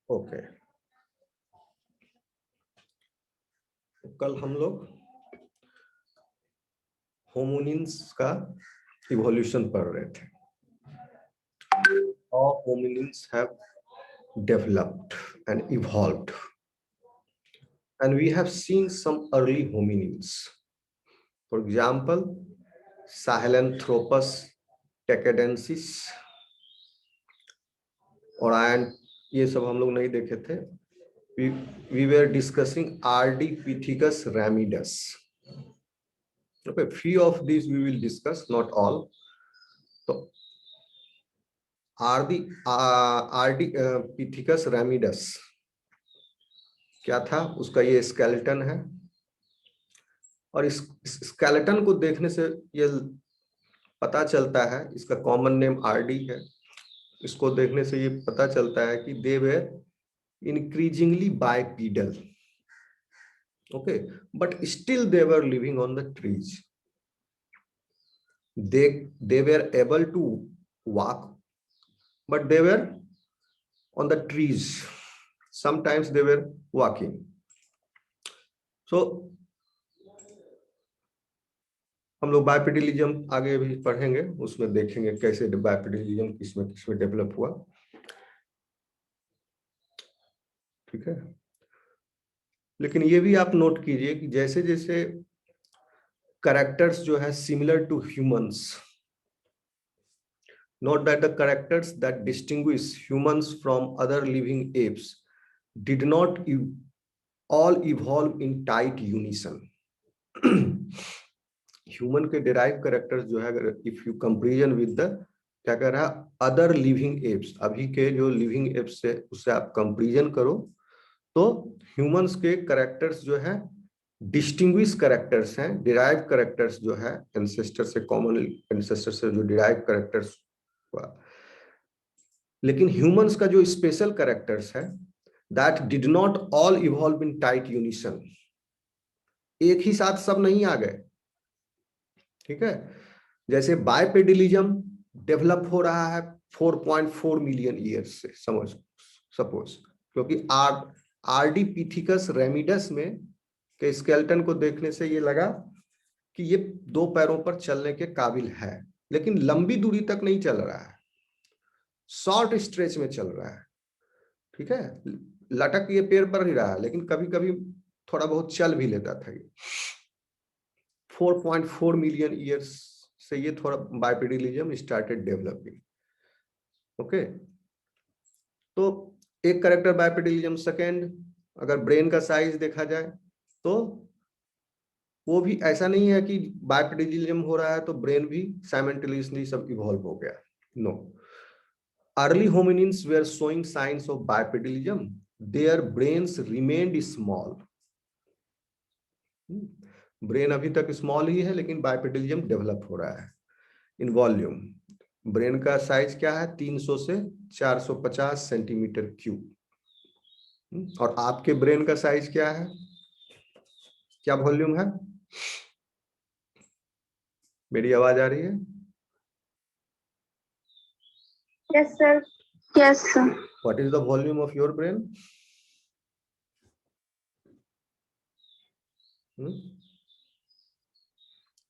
Okay, कल हम लोग होमोनिन्स का इवोल्यूशन पढ़ रहे थे। How hominins have developed and evolved, and we have seen some early hominins. For example, Sahelanthropus tecadensis, और ये सब हम लोग नहीं देखे थे. We were discussing Ardipithecus ramidus. Okay, few of these we will discuss, not all. So Ardipithecus ramidus क्या था, उसका ये स्केलेटन है, और इस स्केलेटन को देखने से ये पता चलता है, इसका कॉमन नेम आरडी है। इसको देखने से ये पता चलता है कि they were increasingly bipedal, okay, but still they were living on the trees. They were able to walk, but they were on the trees. Sometimes they were walking. So हम लोग बाइपेडिलिज्म आगे भी पढ़ेंगे, उसमें देखेंगे कैसे बाइपेडिलिज्म किसमें डेवलप हुआ. ठीक है, लेकिन ये भी आप नोट कीजिए कि जैसे जैसे कैरेक्टर्स जो है similar to humans, note that the characters that distinguish humans from other living apes did not all evolve in tight unison. Human के डिराइव कैरेक्टर्स जो है, if you comparison with the, क्या कह रहा है, अदर लिविंग एप्स, अभी के जो लिविंग एप्स से उससे आप कंपेरिजन करो, तो ह्यूमंस के कैरेक्टर्स जो है डिस्टिंग्विश कैरेक्टर्स हैं, डिराइव कैरेक्टर्स जो है एंसेस्टर से, कॉमन एंसेस्टर से जो डिराइव कैरेक्टर्स हुआ. लेकिन ह्यूमंस का जो स्पेशल कैरेक्टर्स है, that did not all evolve in tight unison. एक ही साथ सब नहीं आ गए. ठीक है, जैसे बाइपेडिलिज्म डेवलप हो रहा है 4.4 मिलियन ईयर्स से, सपोज, क्योंकि आर्डिपिथिकस रेमिडस में के स्केलेटन को देखने से ये लगा कि ये 2 पैरों पर चलने के काबिल है, लेकिन लंबी दूरी तक नहीं चल रहा है, शॉर्ट स्ट्रेच में चल रहा है. ठीक है, लटक ये पैर पर ही रहा है, लेकिन कभी कभी थोड़ा बहुत चल भी लेता था. ये 4.4 मिलियन ईयर्स से ये थोड़ा बाइपेडिलिज्म स्टार्टेड डेवलपिंग. ओके, तो एक कैरेक्टर बाइपेडिलिज्म. सेकेंड, अगर ब्रेन का साइज देखा जाए तो वो भी ऐसा नहीं है कि बाइपेडिलिज्म हो रहा है तो ब्रेन भी साइमल्टेनियसली सब इवॉल्व हो गया. No, early hominins were showing signs of bipedalism, their brains remained small. Brain अभी तक स्मॉल ही है, लेकिन बाइपेडिलिज्म डेवलप हो रहा है इन वॉल्यूम. ब्रेन का साइज क्या है, 300 से 450 सेंटीमीटर क्यूब. और आपके ब्रेन का साइज क्या है, क्या वॉल्यूम है? मेरी आवाज आ रही है? Yes, sir. Yes, sir. What is the volume of your brain?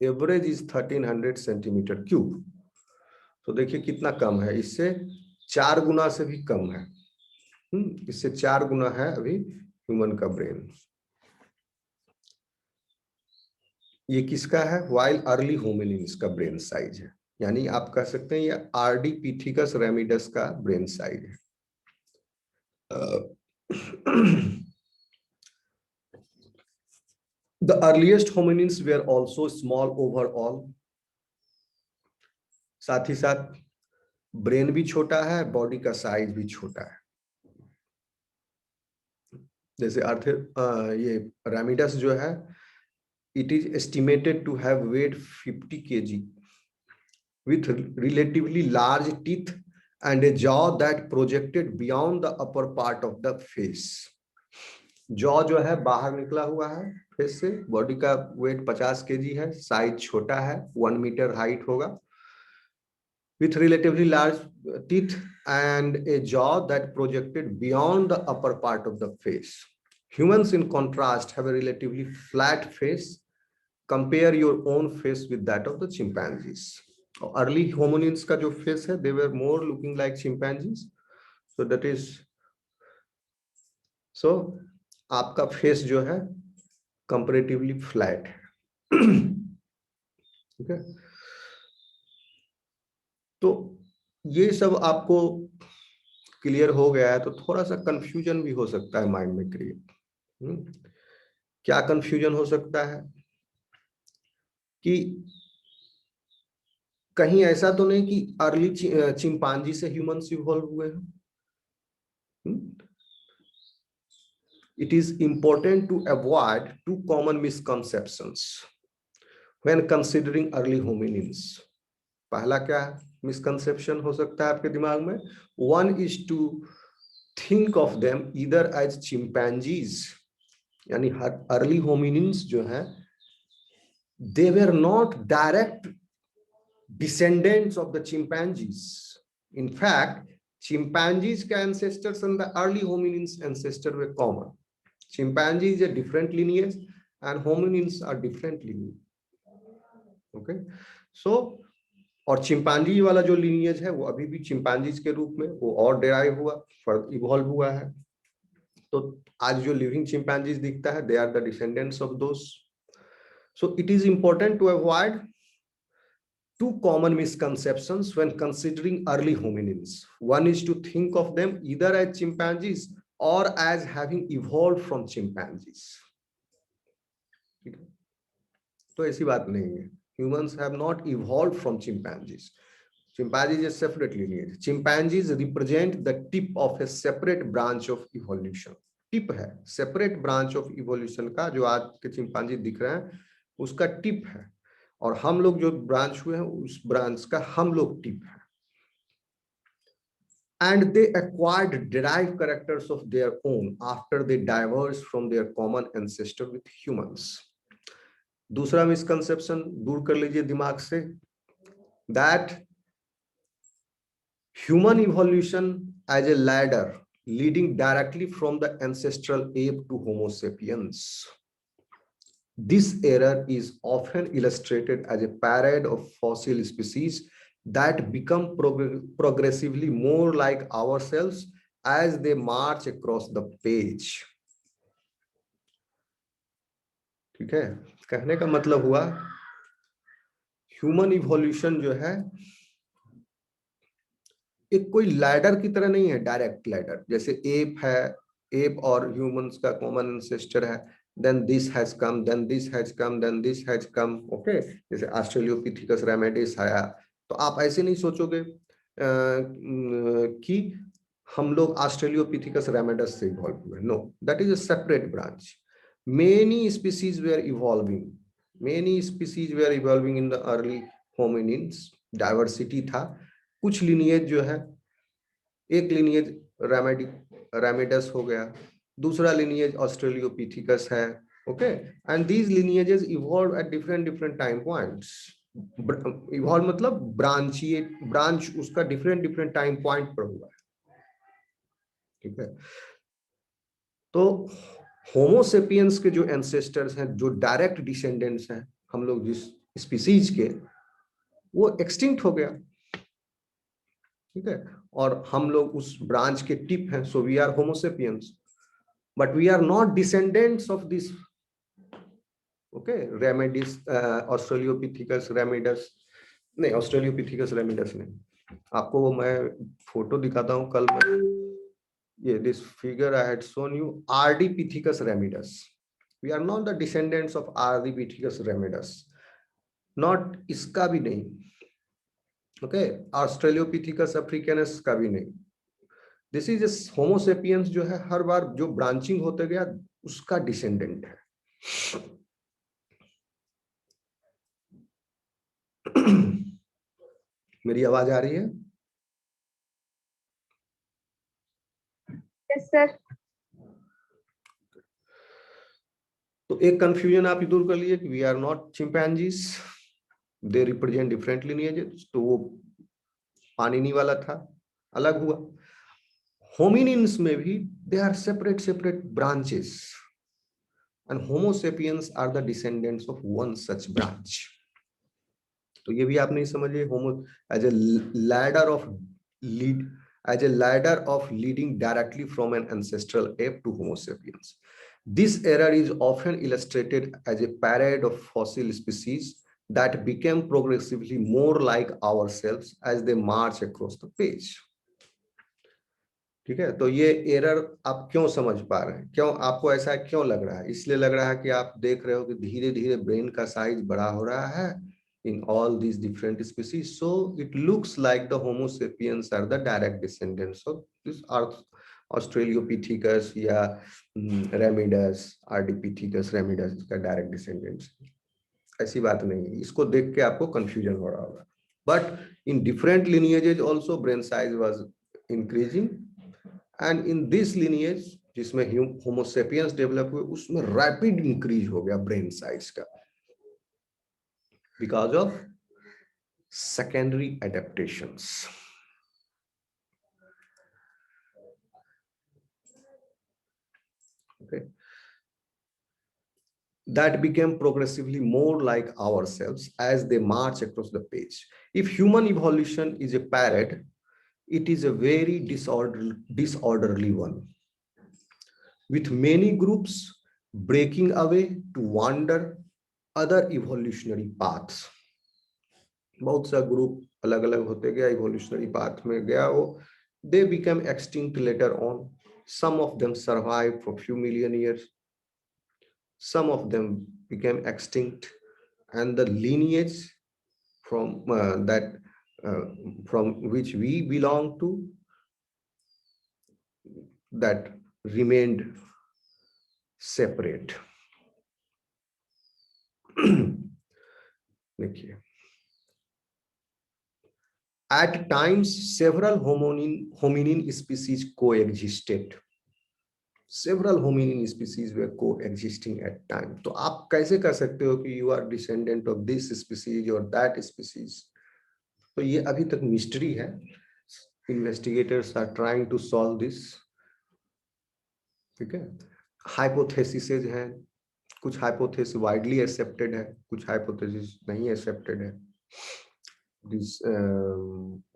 Average is 1300 centimetre cube. तो देखिए कितना कम है, इससे 4 गुना से भी कम है. इससे 4 गुना है अभी ह्यूमन का ब्रेन. ये किसका है? वाइल्ड अर्ली होमिनिन्स का ब्रेन साइज है. यानी आप कह सकते हैं ये आर्डिपिथिकस रेमिडस का ब्रेन साइज है. The earliest hominins were also small overall. साथ ही साथ ब्रेन भी छोटा है, बॉडी का साइज भी छोटा है. जैसे ये रेमिडस जो है, it is estimated to have weighed 50 kg with relatively large teeth and a jaw that projected beyond the upper part of the face. Jaw जो है बाहर निकला हुआ है फेस से. बॉडी का वेट 50 kg है, साइज छोटा है, 1 मीटर हाइट होगा. with relatively large teeth and a jaw that projected beyond the upper part of the face. Humans, in contrast, have a relatively flat face. Compare your own face with that of the chimpanzees. Early hominins का जो face है, they were more looking like chimpanzees. So that is, so आपका face जो है comparatively flat है. Okay. तो ये सब आपको क्लियर हो गया है तो थोड़ा सा कंफ्यूजन भी हो सकता है माइंड में क्रिएट. क्या कंफ्यूजन हो सकता है कि कहीं ऐसा तो नहीं कि अर्ली चिंपांजी से ह्यूमंस इवॉल्व हुए हैं. It is important to avoid two common misconceptions when considering early hominins. पहला क्या misconception हो सकता है आपके दिमाग में? One is to think of them either as chimpanzees, यानी early hominins जो है, they were not direct descendants of the chimpanzees. In fact, chimpanzees के ancestors and the early hominins ancestors were common. Chimpanzee is a different lineage and hominins are different lineage. Okay, so और chimpanzee वाला जो lineage है वो अभी भी chimpanzees के रूप में वो और derive हुआ, इवॉल्व हुआ है. तो आज जो लिविंग चिंपांजीज दिखता है, they are the descendants of those. So it is important to avoid two common misconceptions when considering early hominins. One is to think of them either as chimpanzees or as having evolved from chimpanzees. तो ऐसी बात नहीं है. Humans have not evolved from chimpanzees. Chimpanzees is a separate lineage. Chimpanzees represent the tip of a separate branch of evolution. Tip है, separate branch of evolution का जो आज के चिंपांजी दिख रहे हैं उसका टिप है, और हम लोग जो ब्रांच हुए हैं उस ब्रांच का हम लोग टिप है. And they acquired derived characters of their own after they diverged from their common ancestor with humans. दूसरा मिसकंसेप्शन दूर कर लीजिए दिमाग से, that human evolution as a ladder leading directly from the ancestral ape to Homo sapiens. This error is often illustrated as a parade of fossil species that become progressively more like ourselves as they march across the page. ठीक है, कहने का मतलब हुआ human evolution जो है एक कोई लैडर की तरह नहीं है, डायरेक्ट लैडर. जैसे एप है, एप और ह्यूमंस का कॉमन एंसेस्टर है, then this has come, then this has come, then this has come. Okay, जैसे ऑस्ट्रेलियोपिथेकस रेमेडिस आया, तो आप ऐसे नहीं सोचोगे कि हम लोग ऑस्ट्रेलियोपिथेकस रेमेडिस से इवॉल्व हुए. No, that is a separate branch. Many species were evolving. Many species were evolving in the early hominins. Diversity था. कुछ lineage जो है, एक lineage रेमेडिस हो गया, दूसरा lineage ऑस्ट्रेलियोपिथेकस है. Okay, and these lineages evolved at different time points. Evolve मतलब branch उसका different time point पर हुआ है. ठीक है, तो होमोसेपियंस के जो एंसेस्टर्स हैं, जो डायरेक्ट डिसेंडेंट्स हैं हम लोग जिस स्पीसीज के, वो एक्सटिंक्ट हो गया. ठीक है, और हम लोग उस ब्रांच के टिप हैं. So we are Homo sapiens, but we are not descendants of this. Okay, ramidus, Australopithecus ramidus नहीं, ऑस्ट्रेलियोपिथेकस रेमेडिस नहीं. आपको वो मैं फोटो दिखाता हूँ कल मैं. Yeah, this figure I had shown you, Ardipithecus ramidus. We are not the descendants of Ardipithecus ramidus. Not इसका भी नहीं. Okay, Australopithecus africanus का भी नहीं. This is a Homo sapiens जो है हर बार जो ब्रांचिंग होते गया उसका डिसेंडेंट है. मेरी आवाज आ रही है? Yes, sir. तो एक कंफ्यूजन आप दूर कर लीजिए कि we are not chimpanzees, they represent different lineages. तो वो पानिनी वाला था, अलग हुआ। होमिनिन्स में भी they are separate separate branches and Homo sapiens are the descendants of one such branch. तो ये भी आप नहीं समझिए, Homo as a ladder of lead, as a ladder of leading directly from an ancestral ape to Homo sapiens. This error is often illustrated as a parade of fossil species that became progressively more like ourselves as they march across the page. ठीक है, तो ये error आप क्यों समझ पा रहे हैं, क्यों आपको ऐसा क्यों लग रहा है? इसलिए लग रहा है कि आप देख रहे हो कि धीरे धीरे ब्रेन का साइज बड़ा हो रहा है in all these different species, so it looks like the Homo sapiens are the direct descendants of this Australopithecus या Ramidus, Ardipithecus Ramidus का direct descendants। ऐसी बात नहीं है, इसको देख के आपको confusion हो रहा होगा। But in different lineages also brain size was increasing, and in this lineage जिसमें Homo sapiens develop हुए उसमें rapid increase हो गया brain size का, because of secondary adaptations. Okay, that became progressively more like ourselves as they march across the page. If human evolution is a parade, it is a very disorderly one, with many groups breaking away to wander other evolutionary paths. बहुत सा group अलग अलग होते गया, evolutionary path में गया वो, they became extinct later on. Some of them survived for few million years, some of them became extinct, and the lineage from from which we belong to, that remained separate. देखिए, at times several hominin species coexisted. Several hominin species were coexisting at time. तो आप कैसे कर सकते हो कि you are descendant of this species or that species? तो ये अभी तक मिस्ट्री है. Investigators are trying to solve this. ठीक है, हाइपोथेसिसेज हैं, कुछ हाइपोथेसिस वाइडली एक्सेप्टेड है, कुछ हाइपोथेसिस नहीं एक्सेप्टेड है,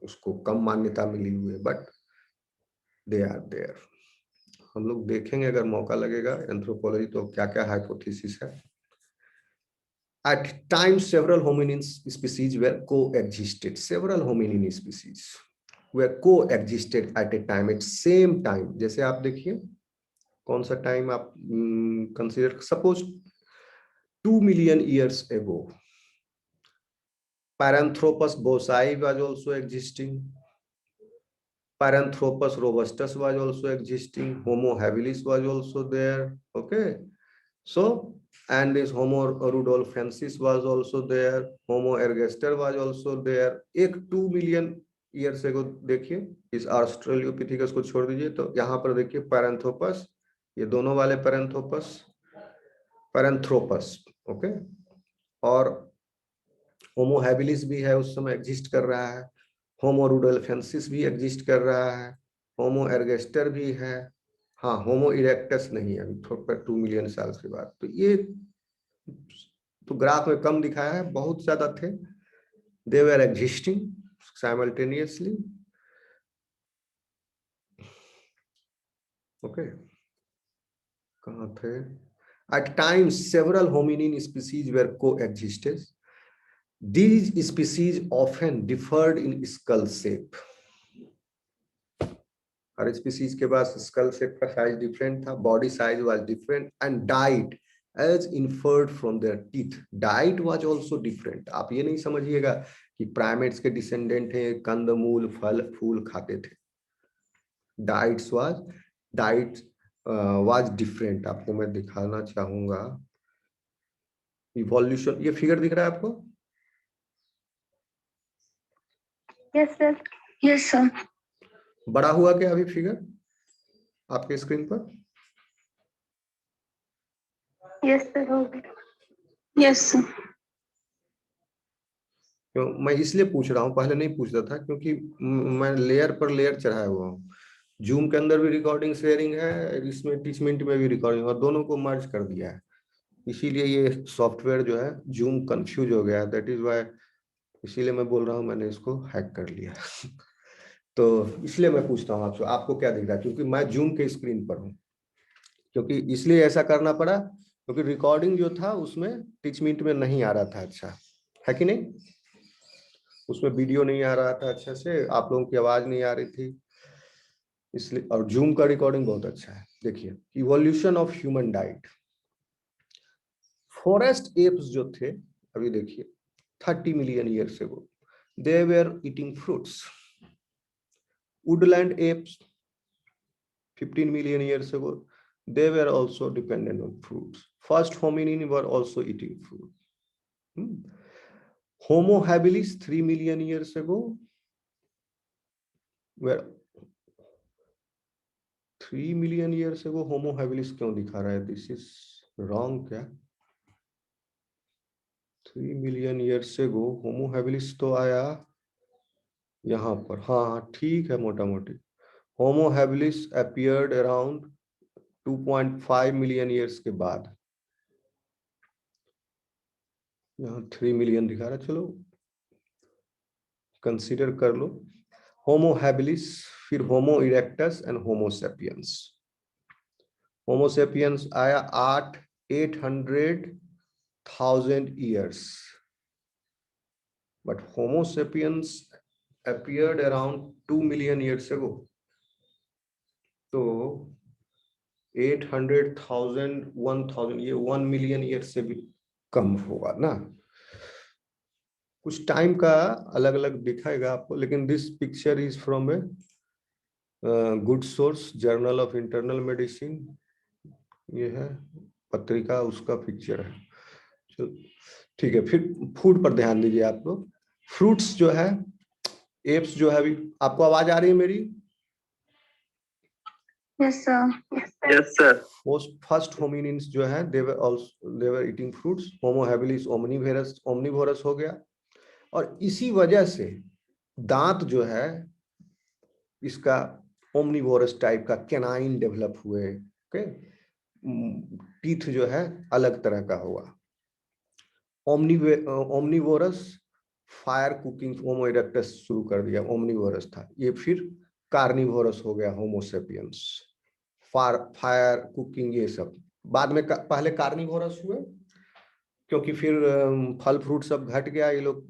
उसको कम मान्यता मिली हुई है, बट दे आर देयर. हम लोग देखेंगे अगर मौका लगेगा एंथ्रोपोलॉजी तो क्या क्या हाइपोथेसिस है. At times several hominin species were coexisted. Several hominin species were coexisted at a time, at same time. जैसे आप देखिए कौन सा टाइम आप consider, suppose 2 million years ago Paranthropus boisei was also existing, Paranthropus robustus was also existing, Homo habilis was also there. Okay, so and this Homo rudolfensis was also there, Homo ergaster was also there. एक 2 million years ago देखिए, इस ऑस्ट्रेलियोपिथेकस को छोड़ दीजिए, तो यहाँ पर देखिए पैरांथ्रोपस, ये दोनों वाले पैरांथ्रोपस, ओके, और होमो हैबिलिस भी है, उस समय एग्जिस्ट कर रहा है, होमो रुडोल्फेंसिस भी एग्जिस्ट कर रहा है, होमो एर्गेस्टर भी है, हाँ होमो इरेक्टस नहीं है अभी, थोड़ा 2 मिलियन साल के बाद. तो ये तो ग्राफ में कम दिखाया है, बहुत ज्यादा थे, दे वर एग्जिस्टिंग साइमल्टेनियसली. ओके, कहाँ थे? At times several hominin species were coexisted. These species often differed in skull shape. Her species के पास स्कल शेप का साइज डिफरेंट था, body size was different, and diet as inferred from their teeth, diet was also different. आप ये नहीं समझिएगा कि primates के descendant हैं, कंदमूल फल फूल खाते थे. Diet was different. आपको मैं दिखाना चाहूंगा इवोल्यूशन. ये फिगर दिख रहा है आपको? Yes, sir. Yes, sir. बड़ा हुआ क्या अभी फिगर आपके स्क्रीन पर? Yes, sir. हो गया. Yes, sir. क्यों मैं इसलिए पूछ रहा हूँ, पहले नहीं पूछता था क्योंकि मैं लेयर पर लेयर चढ़ाया हुआ हूँ। जूम के अंदर भी रिकॉर्डिंग शेयरिंग है, इसमें टीचमेंट में भी रिकॉर्डिंग, और दोनों को मर्ज कर दिया है। इसीलिए ये सॉफ्टवेयर जो है जूम कंफ्यूज हो गया है, दैट इज वाई, इसीलिए मैं बोल रहा हूँ मैंने इसको हैक कर लिया। तो इसलिए मैं पूछता हूँ आपसे, आपको क्या दिख रहा है, क्योंकि मैं जूम के स्क्रीन पर हूँ। क्योंकि इसलिए ऐसा करना पड़ा क्योंकि रिकॉर्डिंग जो था उसमें टीचमेंट में नहीं आ रहा था अच्छा, है कि नहीं, उसमें वीडियो नहीं आ रहा था अच्छे से, आप लोगों की आवाज नहीं आ रही थी इसलिए। और जूम का रिकॉर्डिंग बहुत अच्छा है। देखिए, evolution of human diet. Forest apps जो थे, अभी देखिए 30 million years ago they were eating fruits. Woodland apps 15 million years ago, they were also dependent on fruits. First hominin were also eating fruit. Homo habilis 3 million years ago were 3 million years ago. Homo habilis क्यों दिखा रहा है? This is wrong क्या? 3 million years ago Homo habilis तो आया यहाँ पर, हाँ ठीक है मोटा मोटी। Homo habilis appeared around 2.5 million years के बाद, यहाँ 3 मिलियन दिखा रहा है, चलो कंसीडर कर लो। होमो हैबिलिस, फिर Homo erectus and Homo sapiens. Homo sapiens आया 800,000 years, but Homo sapiens appeared around 2 million years ago. तो 800,000 1000 ये 1 मिलियन ईयर से भी कम होगा ना। कुछ टाइम का अलग अलग दिखाएगा आपको, लेकिन this picture is from a good source, journal of internal medicine, ये है पत्रिका, उसका पिक्चर है। ठीक है, फिर फूड पर ध्यान दीजिए आप लोग। फ्रूट्स जो है, एप्स जो है, अभी आपको आवाज आ रही है मेरी? Yes, sir. Yes, sir. First hominins जो है they were eating fruits. Homo habilis omnivorous हो गया, और इसी वजह से दांत जो है इसका ओमनिवोरस टाइप का कैनाइन डेवलप हुए, ओके, टीथ जो है अलग तरह का हुआ। ओमनिवोरस फायर कुकिंग होमो इरेक्टस शुरू कर दिया, ओमनिवोरस था ये, फिर कार्निवोरस हो गया होमो सेपियंस। फायर कुकिंग ये सब बाद में पहले कार्निवोरस हुए, क्योंकि फिर फल फ्रूट सब घट गया, ये लोग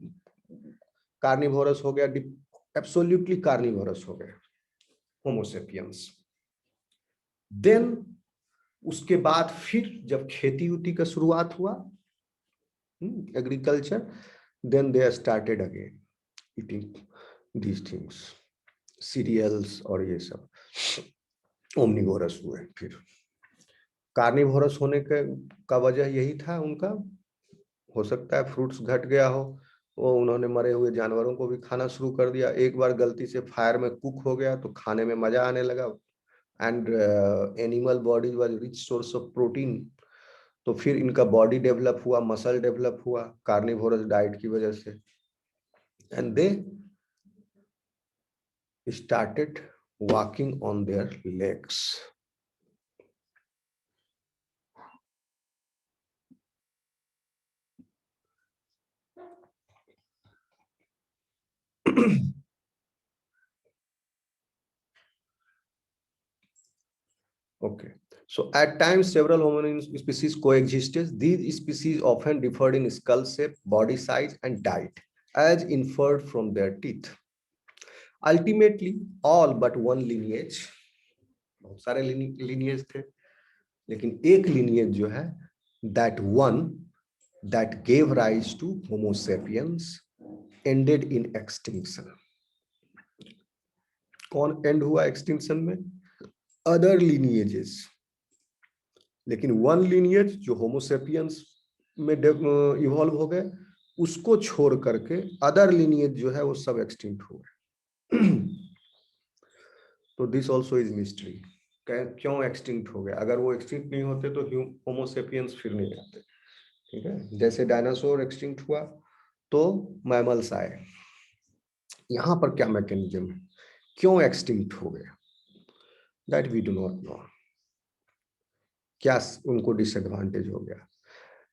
कार्निवोरस हो गया, एब्सोल्युटली कार्निवोरस हो गए होमो सेपियंस। देन उसके बाद फिर जब खेती उती का शुरुआत हुआ, agriculture, then they started again eating these things, cereals और ये सब, ओमनिवोरस हुए। फिर कार्निवोरस होने का वजह यही था उनका, हो सकता है फ्रूट्स घट गया हो, वो उन्होंने मरे हुए जानवरों को भी खाना शुरू कर दिया। एक बार गलती से फायर में कुक हो गया तो खाने में मजा आने लगा, and animal body was rich source of protein, तो फिर इनका बॉडी डेवलप हुआ, मसल डेवलप हुआ कार्निवोरस डाइट की वजह से, and they started walking on their legs. Okay, so at times several hominin species coexisted. These species often differed in skull shape, body size, and diet, as inferred from their teeth. Ultimately, all but one lineage, बहुत सारे lineage थे, लेकिन एक lineage जो है, that one that gave rise to Homo sapiens ended in extinction. कौन and हुआ extinction में? अदर lineages, लेकिन वन lineage जो होमोसेपियंस में इवॉल्व हो गए, उसको छोड़ करके अदर lineage जो है वो सब एक्सटिंक्ट हो गए। तो दिस ऑल्सो इज मिस्ट्री, क्यों एक्सटिंक्ट हो गया? अगर वो एक्सटिंक्ट नहीं होते तो होमोसेपियंस फिर नहीं आते, ठीक है। जैसे डायनासोर एक्सटिंक्ट हुआ तो मैमल्स आए। यहां पर क्या मैकेनिज्म है, क्यों एक्सटिंक्ट हो गए, that we do not know. क्या उनको डिसएडवांटेज हो गया।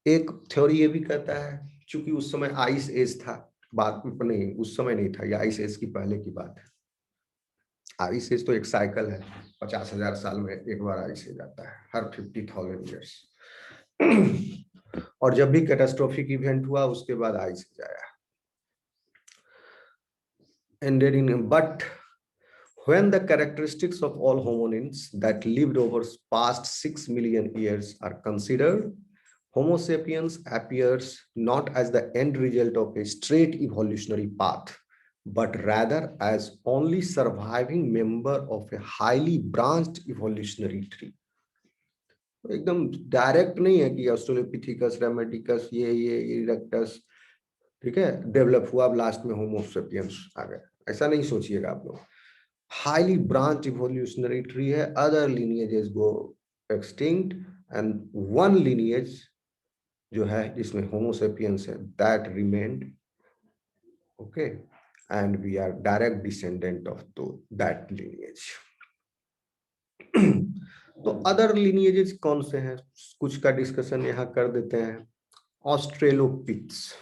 एक थ्योरी ये भी कहता है क्योंकि उस समय आइस एज था, बात नहीं उस समय नहीं था, ये आइस एज की पहले की बात है। आइस एज तो एक साइकिल है, 50,000 साल में एक बार आइस एज आता है, हर 50,000 ईयर्स। और जब भी कैटास्ट्रोफिक इवेंट हुआ उसके बाद आइस एज आया। But when the characteristics of all hominins that lived over past 6 million years are considered, Homo sapiens appears not as the end result of a straight evolutionary path, but rather as only surviving member of a highly branched evolutionary tree. एकदम direct नहीं है कि Australopithecus, रेमेटिकस, ये erectus, ठीक है, develop हुआ, अब last में होमो सेपियंस आ गए, ऐसा नहीं सोचिएगा आप लोग। हाईली ब्रांच इवोल्यूशनरी ट्री है, other lineages go extinct and one lineage जो है जिसमें होमो सेपियंस है that remained, okay, and we are direct descendant of that lineage। तो अदर lineages कौन से हैं, कुछ का डिस्कशन यहाँ कर देते हैं। ऑस्ट्रेलोपिथ्स,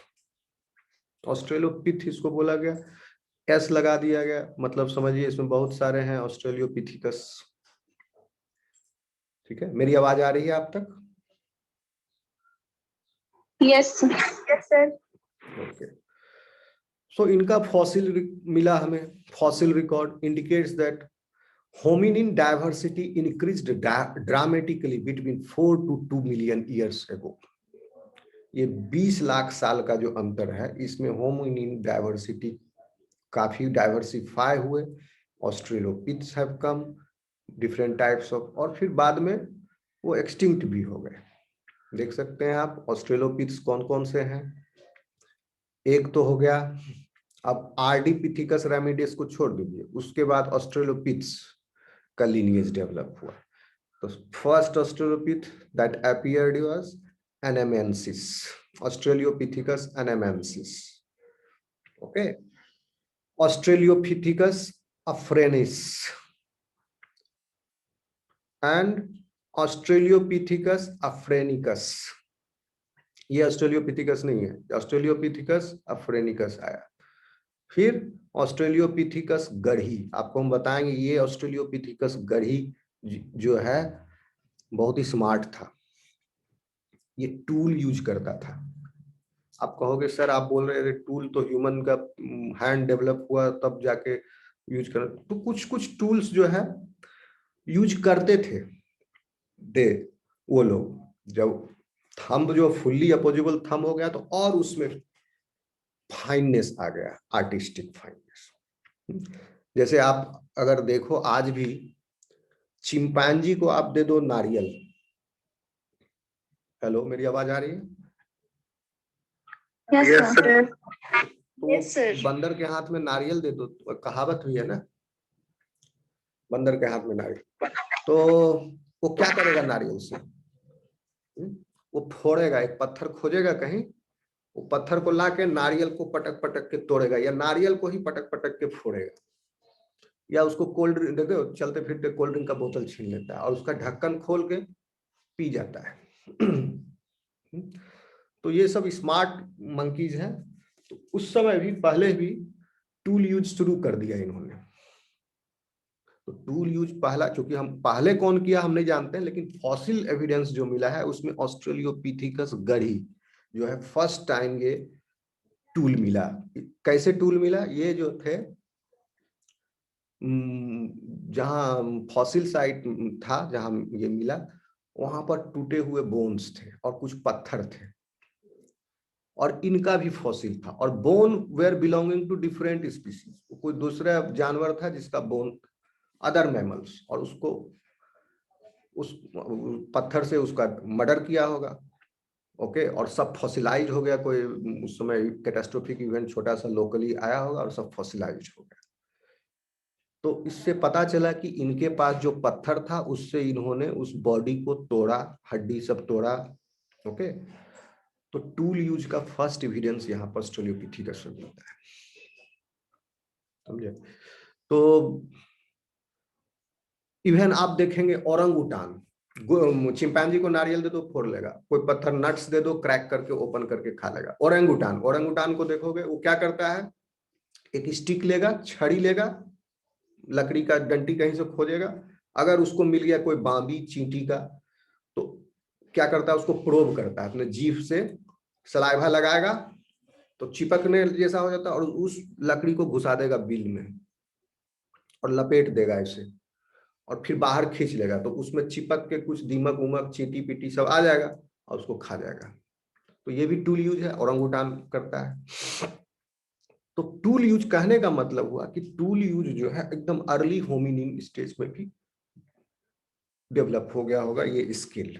ऑस्ट्रेलोपिथ इसको बोला गया, एस लगा दिया गया, मतलब समझिए इसमें बहुत सारे हैं ऑस्ट्रेलियोपिथिकस। ठीक है, मेरी आवाज आ रही है आप तक? Yes, sir. Yes, sir. Okay, so इनका फॉसिल मिला हमें, fossil record indicates that hominin diversity increased dramatically between 4 to 2 million years ago। ये 20 लाख साल का जो अंतर है, इसमें होमिनिन डाइवर्सिटी काफी डाइवर्सिफाई हुए, australopiths have come, different types of, और फिर बाद में वो एक्सटिंक्ट भी हो गए। देख सकते हैं आप ऑस्ट्रेलोपिथ्स कौन कौन से हैं। एक तो हो गया, अब आर्डिपिथिकस रेमिडियस को छोड़ दीजिए, उसके बाद ऑस्ट्रेलोपिथ्स का लिनिएज डेवलप हुआ। तो first australopith that appeared was anamensis, Australopithecus anamensis, okay. Australopithecus afarensis and Australopithecus africanus. ये ऑस्ट्रेलियोपिथिकस नहीं है, ऑस्ट्रेलियोपिथिकस अफ्रेनिकस आया। फिर ऑस्ट्रेलियोपिथिकस गढ़ी, आपको हम बताएंगे ये ऑस्ट्रेलियोपिथिकस गढ़ी जो है बहुत ही स्मार्ट था, ये टूल यूज करता था। आप कहोगे सर आप बोल रहे थे टूल तो ह्यूमन का हैंड डेवलप हुआ तब जाके यूज कर, तो कुछ कुछ टूल्स जो है यूज करते थे दे वो लोग। जब थंब जो फुल्ली अपोजिबल थंब हो गया तो और उसमें फाइननेस आ गया, आर्टिस्टिक फाइननेस। जैसे आप अगर देखो आज भी चिंपैंजी को आप दे दो नारियल, हेलो मेरी आवाज आ रही है? Yes, sir. तो Yes, sir. बंदर के हाथ में नारियल दे दो, तो कहावत भी है ना, बंदर के हाथ में नारियल, तो वो क्या करेगा नारियल से? वो फोड़ेगा, एक पत्थर खोजेगा कहीं, वो पत्थर को लाके नारियल को पटक पटक के तोड़ेगा, या नारियल को ही पटक पटक के फोड़ेगा, या उसको कोल्ड ड्रिंक देखो चलते फिरते कोल्ड ड्रिंक का बोतल छीन लेता है और उसका ढक्कन खोल के पी जाता है। तो ये सब स्मार्ट मंकीज हैं। तो उस समय भी पहले भी टूल यूज शुरू कर दिया इन्होंने। तो टूल यूज पहला, क्योंकि हम पहले कौन किया हम नहीं जानते, लेकिन फॉसिल एविडेंस जो मिला है उसमें ऑस्ट्रेलियोपिथिकस गढ़ी जो है फर्स्ट टाइम ये टूल मिला। कैसे टूल मिला? ये जो थे जहां फॉसिल साइट था जहां ये मिला, वहां पर टूटे हुए बोन्स थे और कुछ पत्थर थे, और इनका भी फॉसिल था, और bone were belonging to different species, कोई दूसरा जानवर था जिसका बोन, अदर मैमल्स, और उसको उस पत्थर से उसका मर्डर किया होगा, ओके, और सब फॉसिलाइज हो गया। कोई उस समय कैटास्ट्रोफिक इवेंट छोटा सा लोकली आया होगा और सब फॉसिलाइज हो गया। तो इससे पता चला कि इनके पास जो पत्थर था उससे इन्होंने उस बॉडी को तोड़ा, हड्डी सब तोड़ा, ओके। तो टूल यूज का फर्स्ट एविडेंस यहाँ पर ऑस्ट्रेलियोपिथेकस में मिलता है, समझे। तो इवन आप देखेंगे औरंगुटान, चिंपैंजी को नारियल दे दो फोड़ लेगा, कोई पत्थर नट्स दे दो क्रैक करके ओपन करके खा लेगा। औरंगुटान को देखोगे वो क्या करता है, एक स्टिक लेगा, छड़ी लेगा, लकड़ी का डंटी कहीं से खोजेगा, अगर उसको मिल गया कोई बांबी चींटी का, तो क्या करता है, उसको प्रोब करता है, अपने जीभ से सलाइवा लगाएगा तो चिपकने जैसा हो जाता है, और उस लकड़ी को घुसा देगा बिल में और लपेट देगा इसे, और फिर बाहर खींच लेगा, तो उसमें चिपक के कुछ दीमक उमक चींटी पीटी सब आ जाएगा और उसको खा जाएगा। तो ये भी टूल यूज है, औरंगुटान करता है। तो टूल यूज कहने का मतलब हुआ कि टूल यूज जो है एकदम अर्ली होमिनिन स्टेज में भी डेवलप हो गया होगा ये स्किल।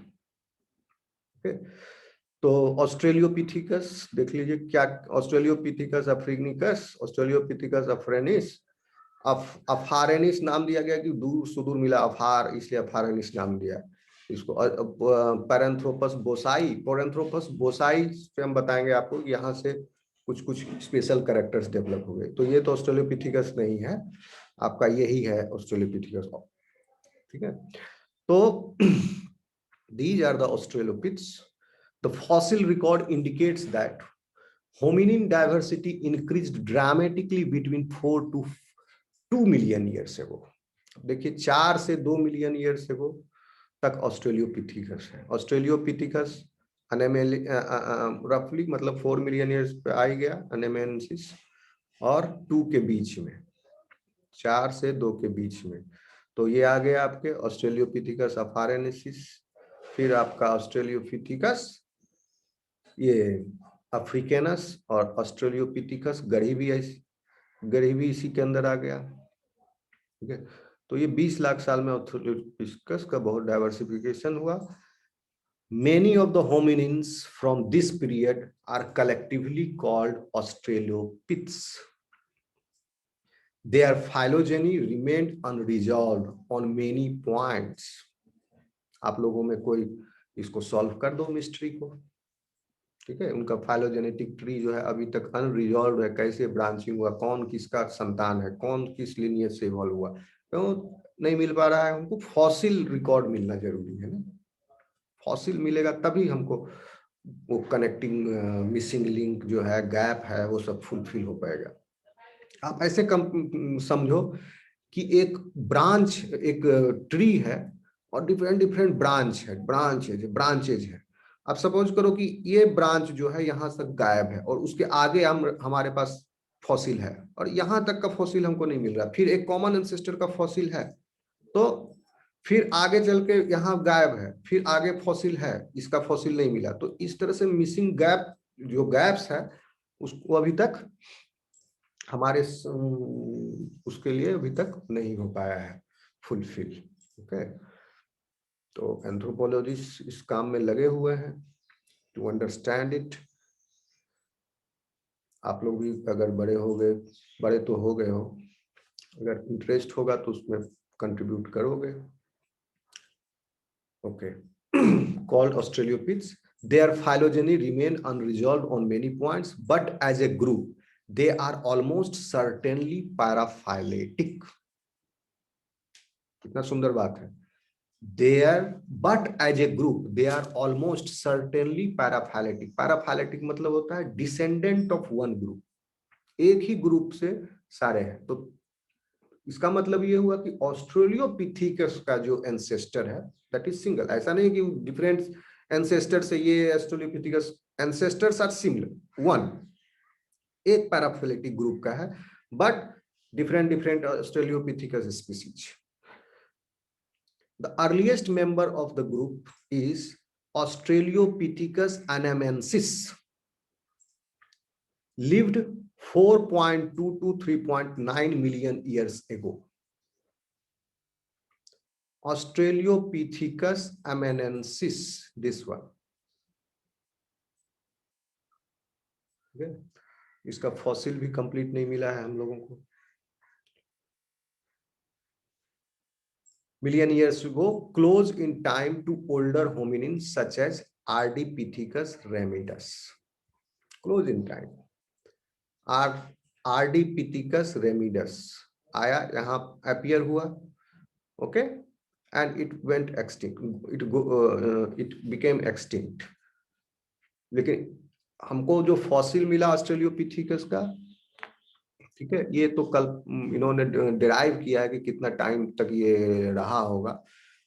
तो ऑस्ट्रेलियोपिथेकस देख लीजिए क्या, ऑस्ट्रेलियोपिथेकस अफ्रीकनिकस, ऑस्ट्रेलियोपिथेकस अफ्रेनिस, अफारेनिस नाम दिया गया कि दूर सुदूर मिला अफार, इसलिए अफारेनिस नाम दिया इसको। पैरेंथ्रोपस बोसाई, पैरेंथ्रोपस बोसाई से हम बताएंगे आपको, यहाँ से कुछ कुछ स्पेशल कैरेक्टर्स डेवलप हो गए। तो ये तो ऑस्ट्रेलियोपिथेकस नहीं है आपका, यही है ऑस्ट्रेलियोपिथेकस, ठीक है। तो these are the australopiths. The fossil record indicates that hominin diversity increased dramatically between 4 to 2 million years ago. देखिए 4 से 2 मिलियन ईयर्स ago तक ऑस्ट्रेलियोपिथेकस है। ऑस्ट्रेलियोपिथेकस रफली मतलब 4 मिलियन ईयर्स पे आ ही गया अनेमेंसिस, और 2 के बीच में, 4 से 2 के बीच में। तो ये आ गया आपके ऑस्ट्रेलियोपिथेकस अफारेनेसिस, फिर आपका ऑस्ट्रेलियोपिथेकस ये अफ्रीकेनस, और ऑस्ट्रेलियोपिथेकस गढ़ी भी इसी के अंदर आ गया, ठीक है। तो ये 20 लाख साल में ऑस्ट्रेलियोपिथेकस का बहुत डाइवर्सिफिकेशन हुआ। Many of the hominins from this period are collectively called australopiths. Their phylogeny remained unresolved on many points. आप लोगों में कोई इसको सॉल्व कर दो मिस्ट्री को, ठीक है। उनका फाइलोजेनेटिक ट्री जो है अभी तक अनरिजॉल्व है, कैसे ब्रांचिंग हुआ, कौन किसका संतान है, कौन किस लिनियज से इवॉल्व हुआ, क्यों नहीं मिल पा रहा है। उनको फॉसिल रिकॉर्ड मिलना जरूरी है ना, फॉसिल मिलेगा तभी हमको वो कनेक्टिंग मिसिंग लिंक जो है, गैप है, वो सब फुलफिल हो पाएगा। आप ऐसे समझो कि एक ब्रांच, एक ट्री है और डिफरेंट डिफरेंट ब्रांचेज है। आप सपोज करो कि ये ब्रांच जो है यहाँ तक गायब है और उसके आगे हमारे पास फॉसिल है, और यहाँ तक का फॉसिल हमको नहीं मिल रहा, फिर एक कॉमन एंसेस्टर का फॉसिल है, तो फिर आगे चल के यहाँ गायब है, फिर आगे फॉसिल है, इसका फॉसिल नहीं मिला। तो इस तरह से मिसिंग गैप, जो गैप्स है उसको अभी तक हमारे उसके लिए अभी तक नहीं हो पाया है फुलफिल, ओके। तो एंथ्रोपोलॉजिस्ट इस काम में लगे हुए हैं टू अंडरस्टैंड इट। आप लोग भी अगर बड़े तो हो गए हो, अगर इंटरेस्ट होगा तो उसमें कंट्रीब्यूट करोगे, okay. Called australopiths, their phylogeny remain unresolved on many points, but as a group they are almost certainly paraphyletic. कितना सुंदर बात है, but as a group they are almost certainly paraphyletic. Paraphyletic मतलब होता है descendant of one group, एक ही group से सारे हैं। तो इसका मतलब ये हुआ कि ऑस्ट्रेलियोपिथेकस का जो एंसेस्टर है दैट इज सिंगल। ऐसा नहीं कि डिफरेंट एंसेस्टर से ये Australopithecus, ancestors are similar, one, एक पैराफिलेटिक ग्रुप का है, but different Australopithecus species. The earliest member of the group is Australopithecus anamensis, lived 4.2 to 3.9 million years ago. Australopithecus anamensis, this one, okay? इसका fossil भी complete नहीं मिला है हम लोगों को। Million years ago, close in time to older hominins such as Ardipithecus ramidus, close in time. Ardipithecus ramidus आया, यहाँ अपीयर हुआ, okay, and it went extinct, it became extinct. लेकिन हमको जो फॉसिल मिला ऑस्ट्रेलियोपिथिकस का, ठीक है, ये तो कल इन्होंने डिराइव किया है कि कितना टाइम तक ये रहा होगा,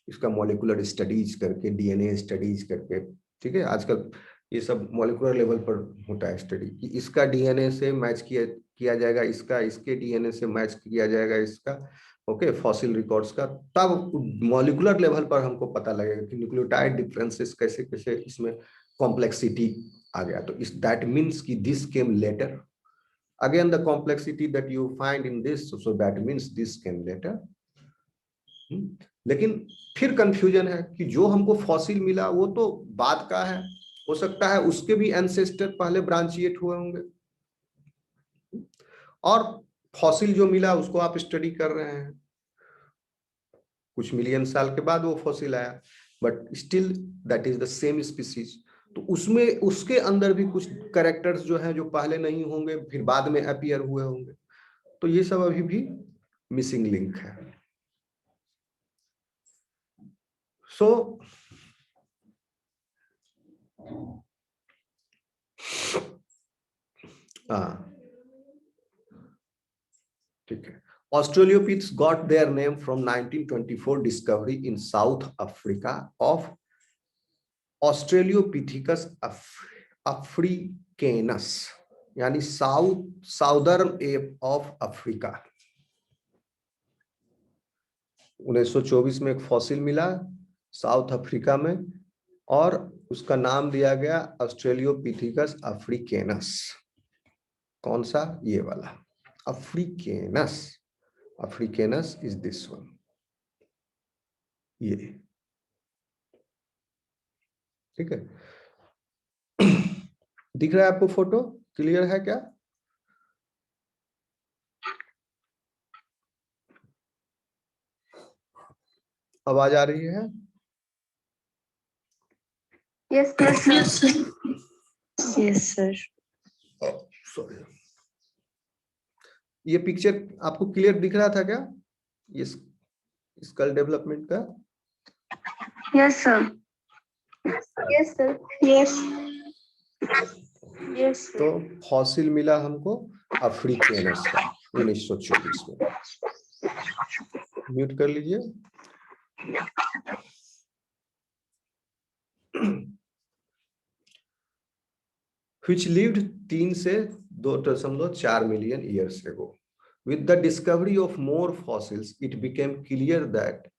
इसका मॉलिक्यूलर स्टडीज करके, डीएनए स्टडीज करके, ठीक है। आजकल ये सब मॉलिक्यूलर लेवल पर होता है स्टडी, कि इसका डीएनए से मैच किया जाएगा, इसके डीएनए से मैच किया जाएगा इसका, ओके, फॉसिल रिकॉर्ड्स का, तब मॉलिक्यूलर लेवल पर हमको पता लगेगा कि न्यूक्लियोटाइड डिफरेंसेस कैसे कैसे इसमें कॉम्प्लेक्सिटी आ गया। तो इस दैट मीन्स कि this came later, again the complexity that you find in this, so that means this came later। लेकिन फिर कंफ्यूजन है कि जो हमको फॉसिल मिला वो तो बाद का है, हो सकता है उसके भी एंसेस्टर पहले ब्रांचिएट हुए होंगे, और फॉसिल जो मिला उसको आप स्टडी कर रहे हैं, कुछ मिलियन साल के बाद वो फॉसिल आया, but still that is the same species. तो उसमें उसके अंदर भी कुछ कैरेक्टर्स जो हैं जो पहले नहीं होंगे, फिर बाद में अपीयर हुए होंगे, तो ये सब अभी भी मिसिंग लिंक है। सो ठीक है, Australopithecus got their name from 1924 discovery in South Africa of Australopithecus africanus, यानी साउदर्न एप ऑफ अफ्रीका। 1924 में एक फॉसिल मिला साउथ अफ्रीका में, और उसका नाम दिया गया ऑस्ट्रेलियोपिथिकस अफ्रीकेनस। कौन सा? ये वाला अफ्रीकेनस। अफ्रीकेनस इज दिस वन, ये, ठीक है। दिख रहा है आपको फोटो? क्लियर है क्या? आवाज आ रही है? Yes, sir. Yes, sir. Sorry, ये पिक्चर आपको क्लियर दिख रहा था क्या, ये स्कल डेवलपमेंट का? Yes, sir. Yes, sir. Yes. Yes, sir. तो फॉसिल मिला हमको अफ्रीकेनस का 1924 में। म्यूट कर लीजिए। which lived 3 से 2.4 million years ago. With the discovery of more fossils, it became clear that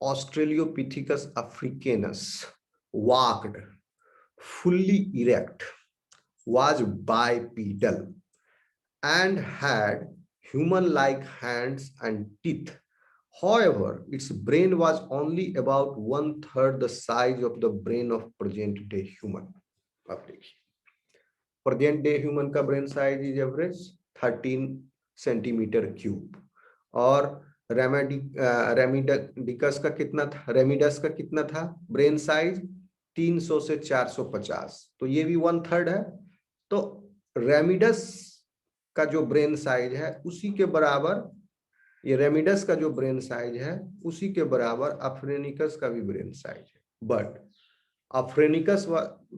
Australopithecus africanus walked fully erect, was bipedal, and had human-like hands and teeth. However, its brain was only about 1/3 the size of the brain of present-day human. अब देखिए, present day human का brain size is average 13 centimetre cube, और रेमिडस का कितना था? रेमिडस का कितना था ब्रेन साइज? 300 से 450, तो ये भी 1/3 है। तो रेमिडस का जो ब्रेन साइज है उसी के बराबर, ये रेमिडस का जो ब्रेन साइज है उसी के बराबर अफ्रीनिकस का भी ब्रेन साइज है, बट अफ्रीनिकस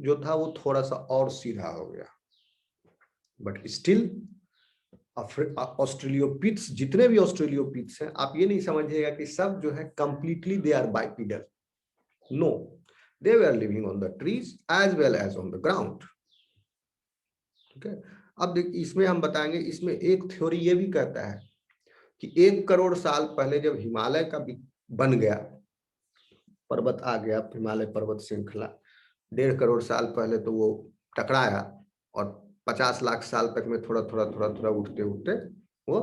जो था वो थोड़ा सा और सीधा हो गया, बट स्टिल ऑस्ट्रेलियोपिथ्स, जितने भी ऑस्ट्रेलियोपिथ्स हैं, आप ये नहीं समझिएगा कि सब जो है completely they are bipedal. No, they were living on the trees as well as on the ground. ठीक है, अब देखिए इसमें हम बताएंगे, इसमें एक थ्योरी ये भी कहता है कि 1 करोड़ साल पहले जब हिमालय का बन गया, पर्वत आ गया, हिमालय पर्वत श्रृंखला, 1.5 करोड़ साल पहले तो वो टकराया, और 50 लाख साल तक में थोड़ा थोड़ा उठते उठते वो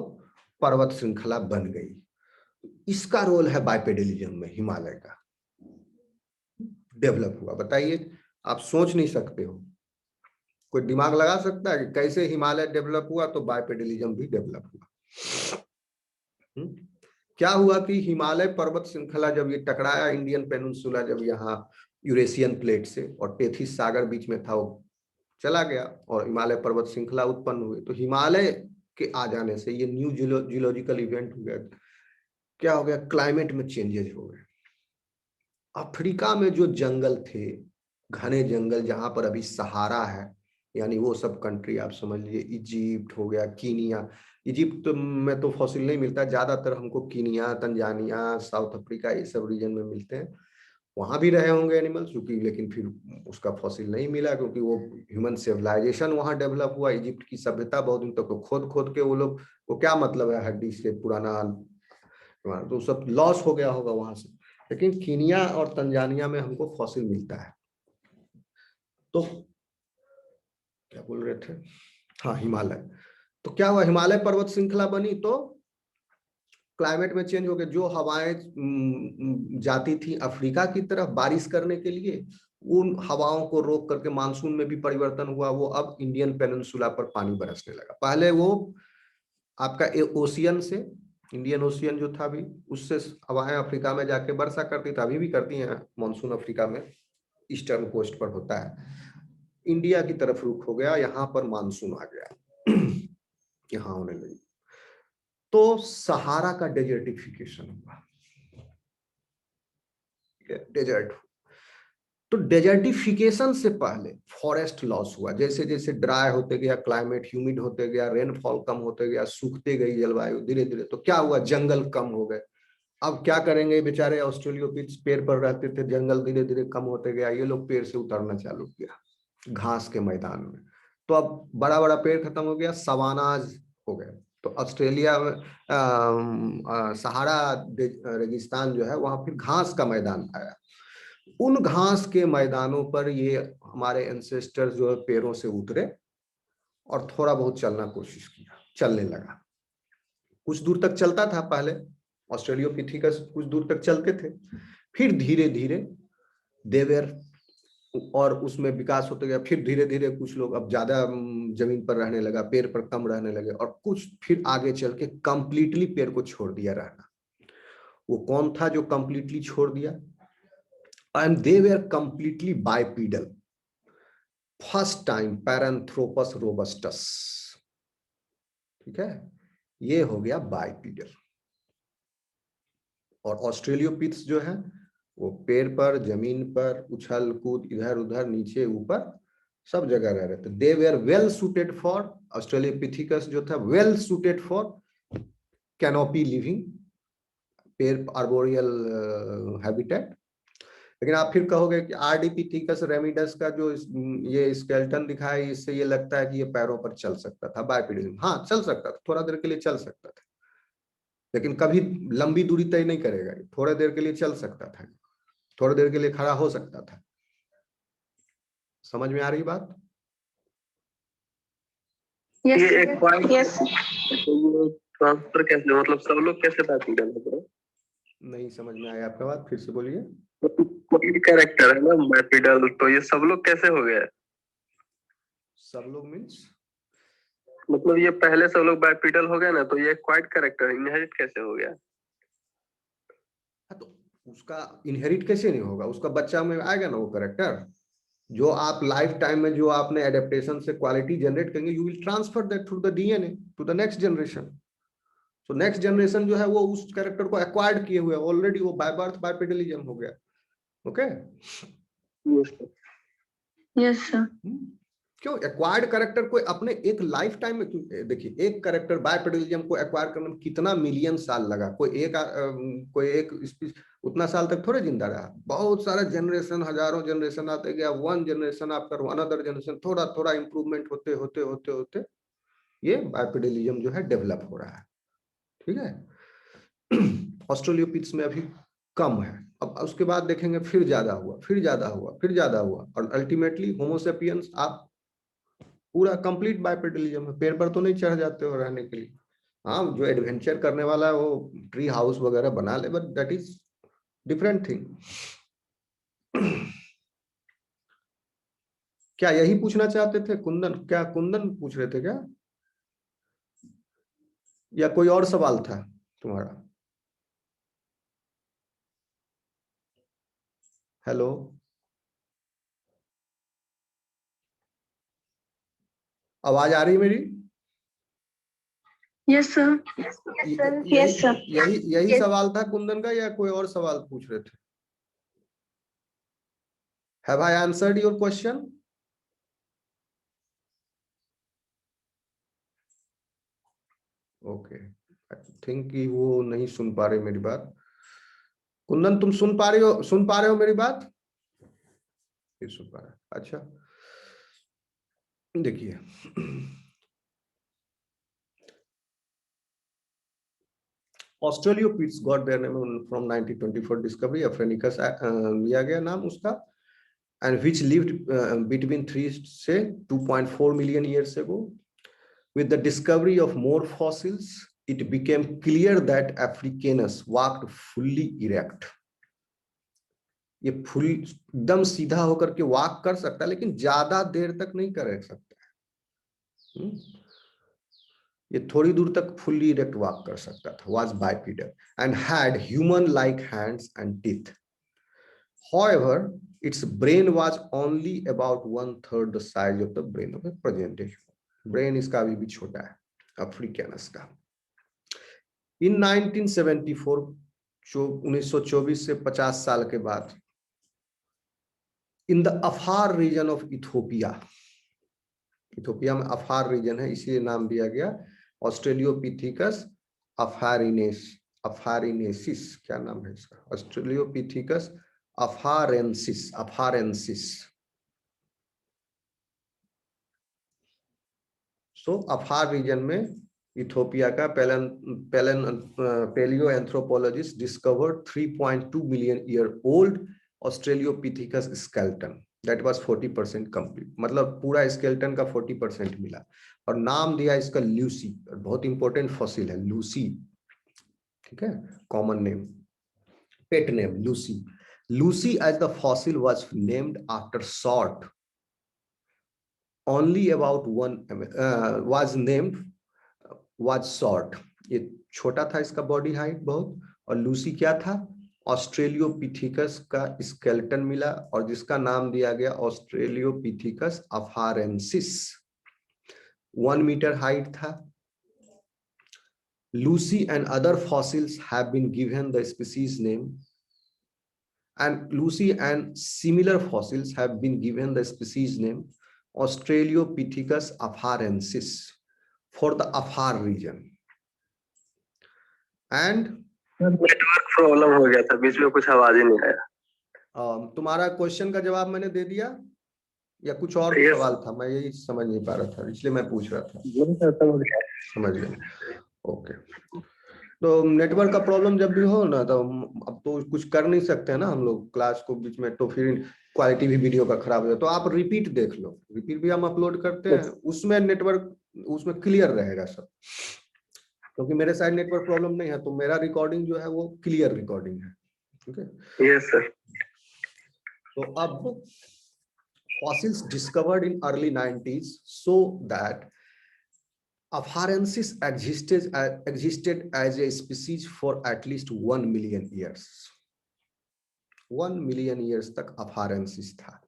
पर्वत श्रृंखला बन गई। इसका रोल है बाइपेडलिज्म में, हिमालय का डेवलप हुआ। बताइए, आप सोच नहीं सकते हो, कोई दिमाग लगा सकता है कि कैसे हिमालय डेवलप हुआ तो बाइपेडलिज्म भी डेवलप हुआ? क्या हुआ कि हिमालय पर्वत श्रृंखला जब ये टकराया, इंडियन पेनिनसुला जब यहाँ यूरेशियन प्लेट से, और टेथिस सागर बीच में था, वो चला गया और हिमालय पर्वत श्रृंखला उत्पन्न हुई। तो हिमालय के आ जाने से ये न्यू जियोलॉजिकल इवेंट हो गया। क्या हो गया? क्लाइमेट में चेंजेस हो गए। अफ्रीका में जो जंगल थे, घने जंगल, जहां पर अभी सहारा है, यानी वो सब कंट्री आप समझ लीजिए, इजिप्ट हो गया, कीनिया। इजिप्ट में तो फॉसिल नहीं मिलता, ज्यादातर हमको कीनिया, तंजानिया, साउथ अफ्रीका, ये सब रीजन में मिलते हैं। वहां भी रहे होंगे एनिमल्स, क्योंकि लेकिन फिर उसका फॉसिल नहीं मिला, क्योंकि वो ह्यूमन सिविलाइजेशन वहां डेवलप हुआ। इजिप्ट की सभ्यता बहुत दिन तक तो खोद खोद के वो लोग, वो क्या मतलब है हड्डी से पुराना, तो सब लॉस हो गया होगा वहां से। लेकिन कीनिया और तंजानिया में हमको फॉसिल मिलता है। तो क्या बोल रहे थे? हाँ, हिमालय। तो क्या हुआ? हिमालय पर्वत श्रृंखला बनी तो क्लाइमेट में चेंज हो गया। जो हवाएं जाती थी अफ्रीका की तरफ बारिश करने के लिए, उन हवाओं को रोक करके मानसून में भी परिवर्तन हुआ। वो अब इंडियन पेनिनसुला पर पानी बरसने लगा। पहले वो आपका ओशियन से, इंडियन ओशियन जो था अभी, उससे हवाएं अफ्रीका में जाके बरसा करती थी, अभी भी करती हैं। मानसून अफ्रीका में ईस्टर्न कोस्ट पर होता है। इंडिया की तरफ रुख हो गया, यहाँ पर मानसून आ गया, यहाँ होने लगी। तो सहारा का डेजर्टिफिकेशन हुआ, डेजर्ट। तो डेजर्टिफिकेशन से पहले फॉरेस्ट लॉस हुआ। जैसे जैसे ड्राई होते गया क्लाइमेट, ह्यूमिड होते गया, रेनफॉल कम होते गया, सूखते गई जलवायु धीरे धीरे, तो क्या हुआ? जंगल कम हो गए। अब क्या करेंगे बेचारे ऑस्ट्रेलियोपिथेकस? पेड़ पर रहते थे, जंगल धीरे धीरे कम होते गया, ये लोग पेड़ से उतरना चालू किया घास के मैदान में। तो अब बड़ा बड़ा पेड़ खत्म हो गया, सवानाज हो गए। तो ऑस्ट्रेलिया में सहारा रेगिस्तान जो है, वहां फिर घास का मैदान आया। उन घास के मैदानों पर ये हमारे एंसेस्टर्स जो है पैरों से उतरे और थोड़ा बहुत चलना कोशिश किया, चलने लगा। कुछ दूर तक चलता था पहले, ऑस्ट्रेलियोपिथेकस कुछ दूर तक चलते थे, फिर धीरे धीरे देवेर, और उसमें विकास होते गया। फिर धीरे धीरे कुछ लोग अब ज्यादा जमीन पर रहने लगा, पेड़ पर कम रहने लगे, और कुछ फिर आगे चल के कंप्लीटली पेड़ को छोड़ दिया रहना। वो कौन था जो कंप्लीटली छोड़ दिया? And they were completely bipedal. First time Paranthropus robustus, ठीक है, ये हो गया बाइपीडल। और ऑस्ट्रेलियोपिथेकस जो है वो पेड़ पर, जमीन पर, उछल कूद, इधर उधर, नीचे ऊपर, सब जगह रह रहे थे। They were well suited for, Australopithecus जो था well suited for canopy living, पेड़ आर्बोरियल हैबिटेट। लेकिन आप फिर कहोगे कि आरडीपिथेकस रेमिडस का जो ये स्केलेटन दिखाया, इससे ये लगता है कि ये पैरों पर चल सकता था, बाइपीडल। हाँ, चल सकता था, थोड़ा देर के लिए चल सकता था, लेकिन कभी लंबी दूरी तय नहीं करेगा। थोड़ी देर के लिए चल सकता था, थोड़ी देर के लिए खड़ा हो सकता था। समझ में आ रही बात? Yes, ये एक पॉइंट, yes, ट्रांसफर कैसे, मतलब सब लोग कैसे बाइपीडल हो गए? नहीं समझ में आया आपका बात, फिर से बोलिए। कोई कैरेक्टर है ना बाइपीडल, तो ये सब लोग कैसे हो गए? सब लोग मीन्स, मतलब ये पहले सब लोग बाइपीडल हो गए ना, तो ये क्वाइट कैरेक्टर इनहेरिट कैसे हो गया? तो उसका इनहेरिट कैसे नहीं होगा? उसका बच्चा में आएगा ना वो करेक्टर। जो आप लाइफ टाइम में जो आपने एडेप्टेशन से क्वालिटी जनरेट करेंगे, you will transfer that through the DNA to the next generation. So next generation जो है वो उस कैरेक्टर को एक्वायर्ड किए हुए ऑलरेडी, वो बाय बर्थ बाइपेडलिज्म हो गया। Okay, yes, sir. क्यों एक्वायर्ड कैरेक्टर को अपने एक लाइफ टाइम में? देखिए, एक कैरेक्टर बाइपेडलिज्म को एक्वायर करने में कितना मिलियन साल लगा। कोई एक उतना साल तक थोड़े जिंदा रहा। बहुत सारा जनरेशन, हजारों जनरेशन आते गया, one generation after another generation, थोड़ा थोड़ा इंप्रूवमेंट होते होते होते होते ये बाइपेडलिज्म जो है डेवलप हो रहा है। ठीक है। ऑस्ट्रेलियोपिथेकस में अभी कम है, अब उसके बाद देखेंगे फिर ज्यादा हुआ, फिर ज्यादा हुआ, फिर ज्यादा हुआ, और अल्टीमेटली होमोसेपियंस आप पूरा कंप्लीट बाइपेडलिज्म है। पेड़ पर तो नहीं चढ़ जाते हो रहने के लिए। हाँ, जो एडवेंचर करने वाला है वो ट्री हाउस वगैरह बना ले, but that is different thing. क्या यही पूछना चाहते थे कुंदन? क्या कुंदन पूछ रहे थे क्या, या कोई और सवाल था तुम्हारा? हेलो। आवाज आ रही है मेरी? Yes, sir. Yes, sir. यही सवाल था कुंदन का, या कोई और सवाल पूछ रहे थे? Have I answered your question? Okay. I think कि वो नहीं सुन पा रहे मेरी बात। कुंदन तुम सुन पा रहे हो मेरी बात? ये सुन पा रहे। अच्छा, देखिए Australopithecus got their name from 1924 discovery Africanus लिया गया नाम उसका, and which lived between 3 say 2.4 million years ago. With the discovery of more fossils, it became clear that Africanus walked fully erect. ये फुल एकदम सीधा होकर के वॉक कर सकता है, लेकिन ज्यादा देर तक नहीं कर सकता है। ये थोड़ी दूर तक फुल्ली इरेक्ट वॉक कर सकता था, was bipedal and had human-like hands and teeth. However, its brain was only about 1/3 the size of the brain of a present day human. Brain इसका अभी भी छोटा है, अफ्रीकानस का। In 1974, 1924 से 50 साल के बाद, in the Afar region of Ethiopia, Ethiopia में अफार रीजन है, इसलिए नाम दिया गया ऑस्ट्रेलियोपिथेकस अफारिनेसिस। क्या नाम है इसका? Australopithecus afarensis. So Afar region में इथोपिया का paleo anthropologist discovered 3.2 million year old Australopithecus skeleton that was 40% complete, मतलब पूरा स्केलेटन का 40% मिला, और नाम दिया इसका लूसी। बहुत इंपॉर्टेंट फॉसिल है लूसी, ठीक है, common name, pet name Lucy. Lucy as the fossil was named after sort, only about was sort. ये छोटा था इसका बॉडी हाइट बहुत, और लूसी क्या था? ऑस्ट्रेलियोपिथेकस का स्केलेटन मिला, और जिसका नाम दिया गया ऑस्ट्रेलियोपिथेकस अफारेंसिस। 1 मीटर हाइट था। Lucy and other fossils have been given the species name, and Lucy and similar fossils have been given the species name Australopithecus afarensis for the Afar region. And network problem हो गया था, बीच में कुछ आवाज ही नहीं आया। तुम्हारा क्वेश्चन का जवाब मैंने दे दिया, या कुछ और सवाल था? मैं यही समझ नहीं पा रहा था, इसलिए मैं पूछ रहा था। समझ गया, ओके। तो नेटवर्क का प्रॉब्लम जब भी हो ना, तो अब तो कुछ कर नहीं सकते हैं ना हम लोग क्लास को बीच में, तो फिर क्वालिटी भी वीडियो का खराब हो जाए। तो आप रिपीट देख लो, रिपीट भी हम अपलोड करते हैं, उसमें नेटवर्क उसमें क्लियर रहेगा सब, क्योंकि मेरे साइड नेटवर्क प्रॉब्लम नहीं है, तो मेरा रिकॉर्डिंग जो है वो क्लियर रिकॉर्डिंग है, ठीक है। Yes sir. तो अब fossils discovered in early 90s show that Afarensis existed as a species for at least 1 million years. 1 million years तक Afarensis था।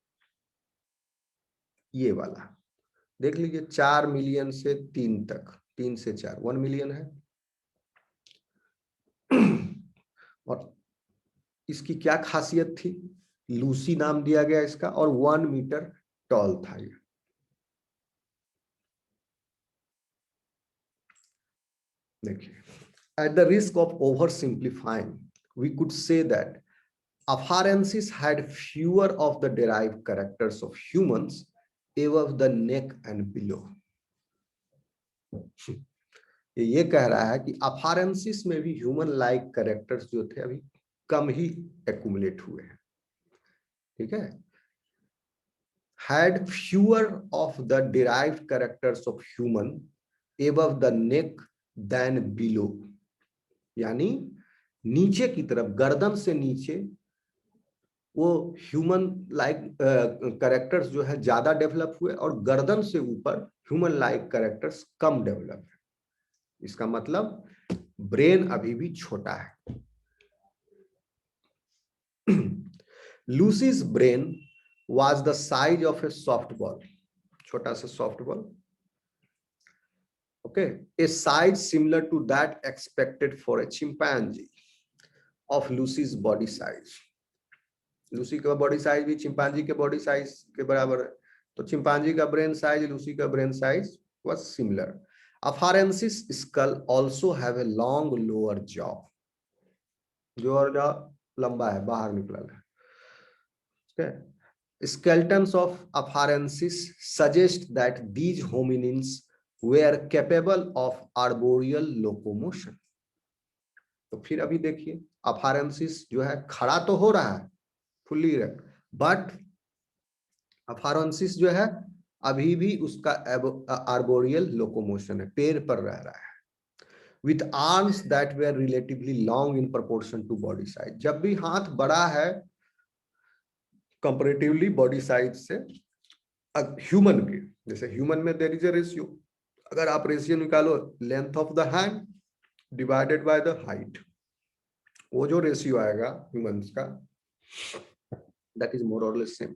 ये वाला देख लीजिए, 4 मिलियन से 3 तक, 3 से 4, 1 मिलियन है। और इसकी क्या खासियत थी? लूसी नाम दिया गया इसका, और 1 मीटर टॉल था ये। देखिए, at the risk of oversimplifying, we could say that Afarensis had fewer of the derived characters of humans above the neck and below. ये कह रहा है कि Afarensis में भी ह्यूमन लाइक कैरेक्टर्स जो थे अभी कम ही एक्यूमुलेट हुए हैं, ठीक है। Had fewer of the derived characters of human above the neck than below, यानी नीचे की तरफ, गर्दन से नीचे वो ह्यूमन लाइक कैरेक्टर्स जो है ज्यादा डेवलप हुए, और गर्दन से ऊपर ह्यूमन लाइक कैरेक्टर्स कम डेवलप है। इसका मतलब ब्रेन अभी भी छोटा है। Lucy's brain was the size of a softball, छोटा सा softball, Okay, a size similar to that expected for a chimpanzee of Lucy's body size. Lucy का बॉडी साइज भी चिंपांजी के बॉडी साइज के बराबर है, तो chimpanzee का ब्रेन साइज लूसी का brain size was similar. Afarensis skull also have a long lower jaw. जो लंबा है, बाहर निकला है. Okay. Skeletons of Afarensis suggest that these hominins were capable of arboreal locomotion. तो फिर अभी देखिए अफारेंसिस जो है खड़ा तो हो रहा है फुल्ली इरेक्ट, बट अफारेंसिस जो है अभी भी उसका आर्बोरियल लोकोमोशन है, पैर पर रह रहा है, with arms that were relatively long in proportion to body size. जब भी हाथ बड़ा है कंपैरेटिवली बॉडी साइज से ह्यूमन के, जैसे ह्यूमन में देयर इज अ रेशियो, अगर आप रेशियो निकालो length of the hand divided by the height, वो जो रेशियो आएगा ह्यूमंस का दैट इज मोर और लेस सेम.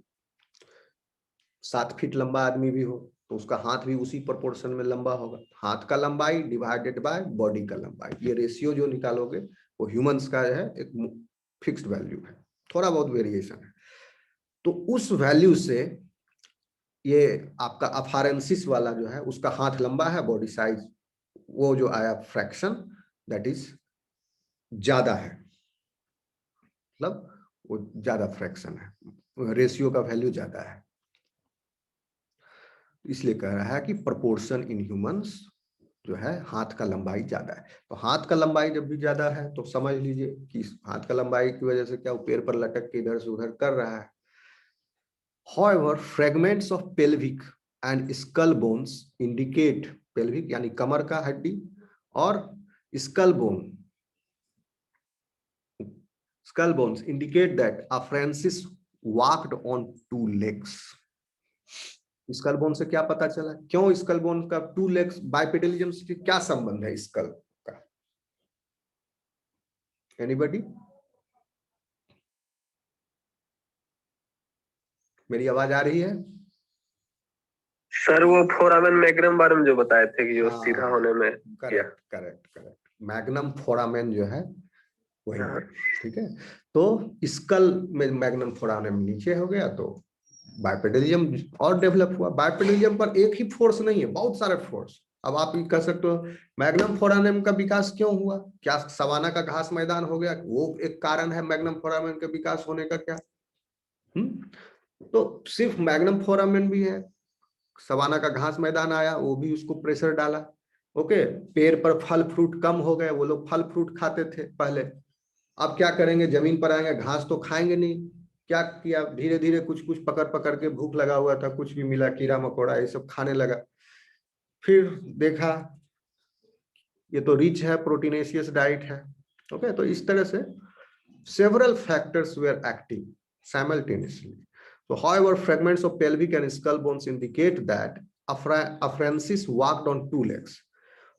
7 फीट लंबा आदमी भी हो तो उसका हाथ भी उसी प्रोपोर्शन में लंबा होगा, हाथ का लंबाई डिवाइडेड बाय बॉडी का लंबाई. ये रेशियो जो निकालोगे वो ह्यूमंस का है एक फिक्स्ड वैल्यू है, थोड़ा बहुत वेरिएशन है. तो उस वैल्यू से ये आपका अफारेंसिस वाला जो है उसका हाथ लंबा है, बॉडी साइज वो जो आया फ्रैक्शन दैट इज ज्यादा है, मतलब वो ज्यादा फ्रैक्शन है, रेशियो का वैल्यू ज्यादा है. इसलिए कह रहा है कि प्रोपोर्शन इन ह्यूमंस जो है हाथ का लंबाई ज्यादा है. तो हाथ का लंबाई जब भी ज्यादा है तो समझ लीजिए कि हाथ का लंबाई की वजह से क्या पैर पर लटक के इधर से उधर कर रहा है. However, fragments of pelvic and skull bones indicate, pelvic यानी कमर का हड्डी और skull bones indicate that Afarensis walked on 2 legs. Skull bone से क्या पता चला, क्यों स्कल बोन का 2 लेग्स, बाइपेडलिज्म से क्या संबंध है स्कल का? एनीबॉडी? मेरी आवाज आ रही है? सर वो फोरामेन मैग्नम बारे में जो बताए थे कि जो सीधा होने में. करेक्ट. मैग्नम फोरामेन जो है वही है, ठीक है. तो स्कल में मैग्नम फोरामेन नीचे हो गया तो बाइपेडलिज्म और डेवलप हुआ. बाइपेडलिज्म पर एक ही फोर्स नहीं है, बहुत सारे फोर्स. अब आप ये कह सकते हो मैग्नम फोरामेन का विकास क्यों हुआ, क्या सवाना का घास मैदान हो गया, वो एक कारण है मैग्नम फोरामेन के विकास होने का क्या? तो सिर्फ मैग्नम फोरामेन भी है, सवाना का घास मैदान आया वो भी उसको प्रेशर डाला. ओके, पेड़ पर फल फ्रूट कम हो गए, वो लोग फल फ्रूट खाते थे पहले, अब क्या करेंगे, जमीन पर आएंगे घास तो खाएंगे नहीं. क्या किया, धीरे धीरे कुछ कुछ पकड़ के, भूख लगा हुआ था कुछ भी मिला कीड़ा मकोड़ा ये सब खाने लगा. फिर देखा ये तो रिच है, प्रोटीनेशियस डाइट है. ओके, तो इस तरह से several factors were acting simultaneously. So however, fragments of pelvic and skull bones indicate that Afarensis walked on 2 legs.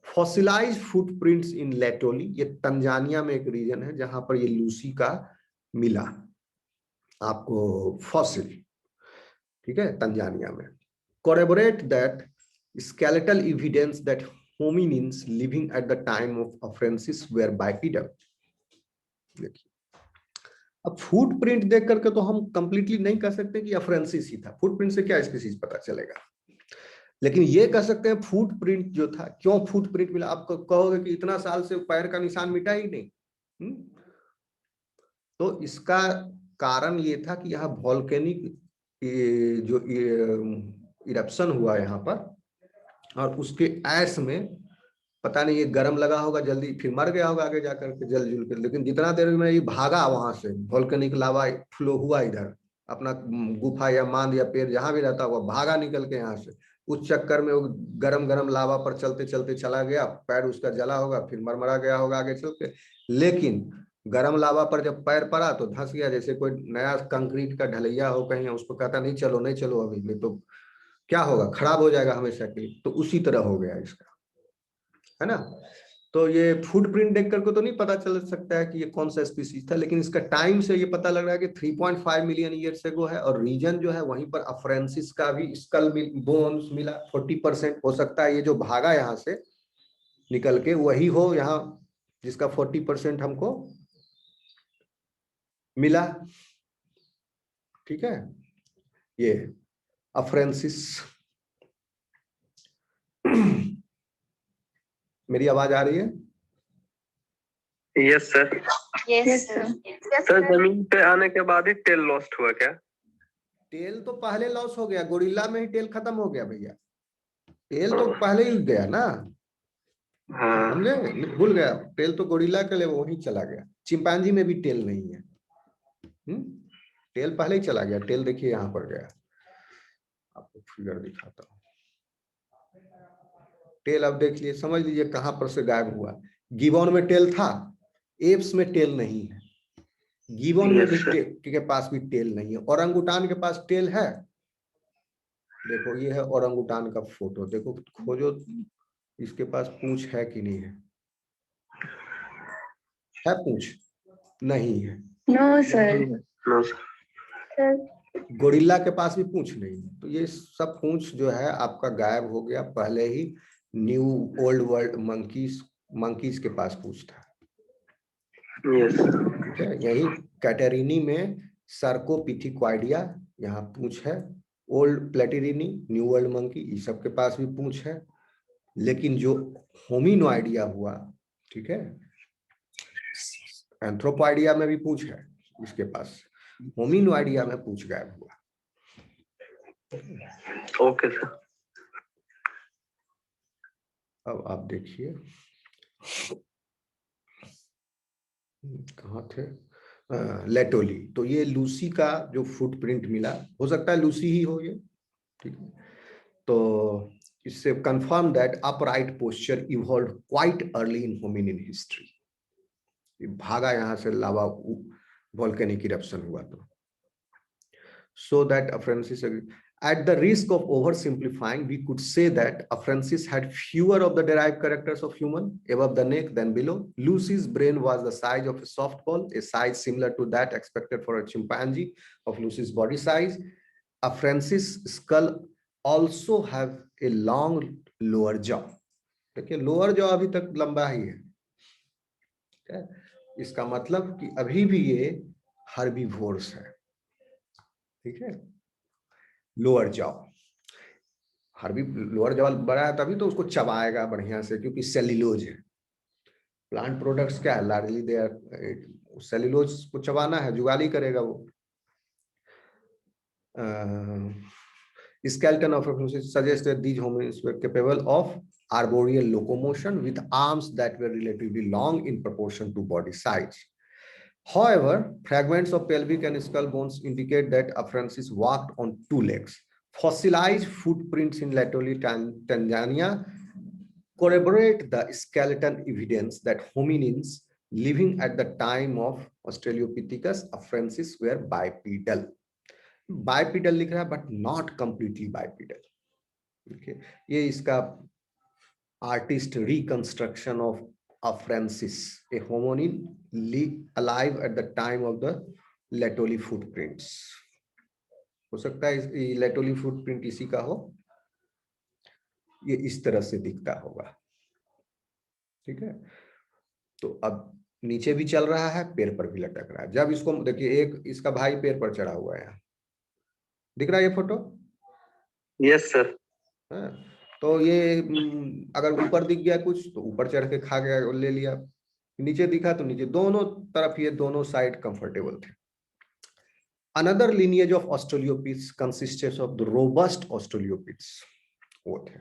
Fossilized footprints in Laetoli, ये तंजानिया में एक रीजन है जहां पर ये लूसी का मिला आपको फॉसिल, ठीक है, तंजानिया में, corroborate that skeletal evidence that hominins living at the time of Afarensis were bipedal. देखिए अब फुटप्रिंट देख करके तो हम कंप्लीटली नहीं कह सकते कि अफरेंसिस ही था, फुटप्रिंट से क्या स्पीसीज पता चलेगा, लेकिन ये कह सकते हैं फुटप्रिंट जो था, क्यों फुटप्रिंट मिला. आप कहोगे कि इतना साल से पैर का निशान मिटा ही नहीं. तो इसका कारण ये था कि यहाँ वॉल्केनिक जो इरप्शन हुआ यहाँ पर और उसके ऐश में पता नहीं ये गर्म लगा होगा जल्दी, फिर मर गया होगा आगे जाकर के जल जुल के, लेकिन जितना देर में ये भागा वहां से वॉल्केनिक लावा फ्लो हुआ इधर अपना गुफा या मांद या पेड़ जहां भी रहता हुआ भागा निकल के यहाँ से, उस चक्कर में वो गरम लावा पर चलते चलते चला गया, पैर उसका जला होगा, फिर मरमरा गया होगा आगे चल के. लेकिन गरम लावा पर जब पैर पड़ा तो धंस गया, जैसे कोई नया कंक्रीट का ढलैया हो कहीं, उसको कहता नहीं चलो अभी, नहीं तो क्या होगा, खराब हो जाएगा हमेशा के लिए. तो उसी तरह हो गया इसका, है ना. तो ये फुटप्रिंट देख करके तो नहीं पता चल सकता है कि ये कौन सा स्पीसीज था, लेकिन इसका टाइम से ये पता लग रहा है कि 3.5 मिलियन ईयर्स एगो है, और रीजन जो है वहीं पर अफरेंसिस का भी स्कल बोन्स मिला. 40% हो सकता है ये जो भागा यहाँ से निकल के वही हो यहाँ जिसका 40% हमको मिला। ठीक है, ये अफ्रेंसिस। मेरी आवाज आ रही है? Yes sir. Yes, sir. Sir जमीन पे आने के बाद ही टेल लॉस्ट हुआ क्या? टेल तो पहले लॉस हो गया, गोरिल्ला में ही टेल खत्म हो गया भैया। टेल तो पहले ही गया ना, हाँ। समझे? भूल गया, टेल तो गोरिल्ला के लिए वहीं चला गया। चिंपांजी में भी टेल नहीं है। टेल पहले ही चला गया। टेल देखिए यहाँ पर गया, आपको फिगर दिखाता हूँ। टेल अब देख लिए, समझ लीजिए कहां पर से गायब हुआ। गिबॉन में टेल था, एप्स में टेल नहीं है। गिबॉन में भी के पास भी टेल नहीं है। ओरंगुटान के पास टेल है, देखो ये है ओरंगुटान का फोटो, देखो खोजो इसके पास पूंछ है कि नहीं है। है पूंछ? नहीं है। No, sir. No sir. Sir. Gorilla के पास भी पूंछ नहीं है। तो ये सब पूंछ जो है आपका गायब हो गया। पहले ही न्यू ओल्ड वर्ल्ड मंकीज के पास पूंछ था। यस। ठीक है, यही कैटेरिनी में सर्कोपिथिक्वाइडिया यहाँ पूंछ है। ओल्ड प्लेटिरिनी, न्यू वर्ल्ड मंकी, ये सब के पास भी पूंछ है। लेकिन जो होमिनोइडिया हुआ, ठीक है, एंथ्रोपोइडिया में भी पूंछ है इसके पास, होमिनोइडिया में पूंछ गायब हुआ। Okay sir. अब आप देखिए कहाँ थे, लेटोली। तो ये लूसी का जो फुटप्रिंट मिला, हो सकता है लूसी ही हो ये। ठीक है, तो इससे confirm that upright posture evolve quite early in hominin history. भागा यहाँ से लावा वोल्केनिक इरप्शन हुआ तो। So that Afrensis, at the risk of oversimplifying, we could say that Afrensis had fewer of the derived characters of human above the neck than below. Lucy's brain was the size of a softball, a size similar to that expected for a chimpanzee of Lucy's body size. Afrensis' skull also have a long lower jaw. देखिए lower jaw अभी तक लंबा ही है। इसका मतलब कि अभी भी ये हर्बीवोर्स है। ठीक है, lower jaw, Harbi lower jaw बड़ा है तभी तो उसको चबाएगा बढ़िया से, क्योंकि सेल्यूलोज है। प्लांट प्रोडक्ट्स क्या है, लार्जली दे आर सेल्यूलोज को चबाना है, जुगाली करेगा वो। Skeleton of Afrensis suggests that these hominids were capable of arboreal locomotion with arms that were relatively long in proportion to body size. However, fragments of pelvic and skull bones indicate that Afrensis walked on two legs. Fossilized footprints in Laetoli, Tanzania corroborate the skeleton evidence that hominins living at the time of Australopithecus Afrensis were bipedal. Bipedal लिख रहा है but not completely बाइपीडल। देखिए ये इसका artist reconstruction of Afrensis, a hominin alive at the time of the Laetoli footprints. हो सकता है Laetoli footprint इसी का हो, ये इस तरह से दिखता होगा। ठीक है, तो अब नीचे भी चल रहा है, पैर पर भी लटक रहा है। जब इसको देखिए, एक इसका भाई पैर पर चढ़ा हुआ है, दिख रहा है ये फोटो? Yes sir. तो ये अगर ऊपर दिख गया कुछ तो ऊपर चढ़ के खा गया, ले लिया। नीचे दिखा तो नीचे, दोनों तरफ ये दोनों साइड कंफर्टेबल थे। Another lineage of Australopiths consists of the robust Australopiths. वो थे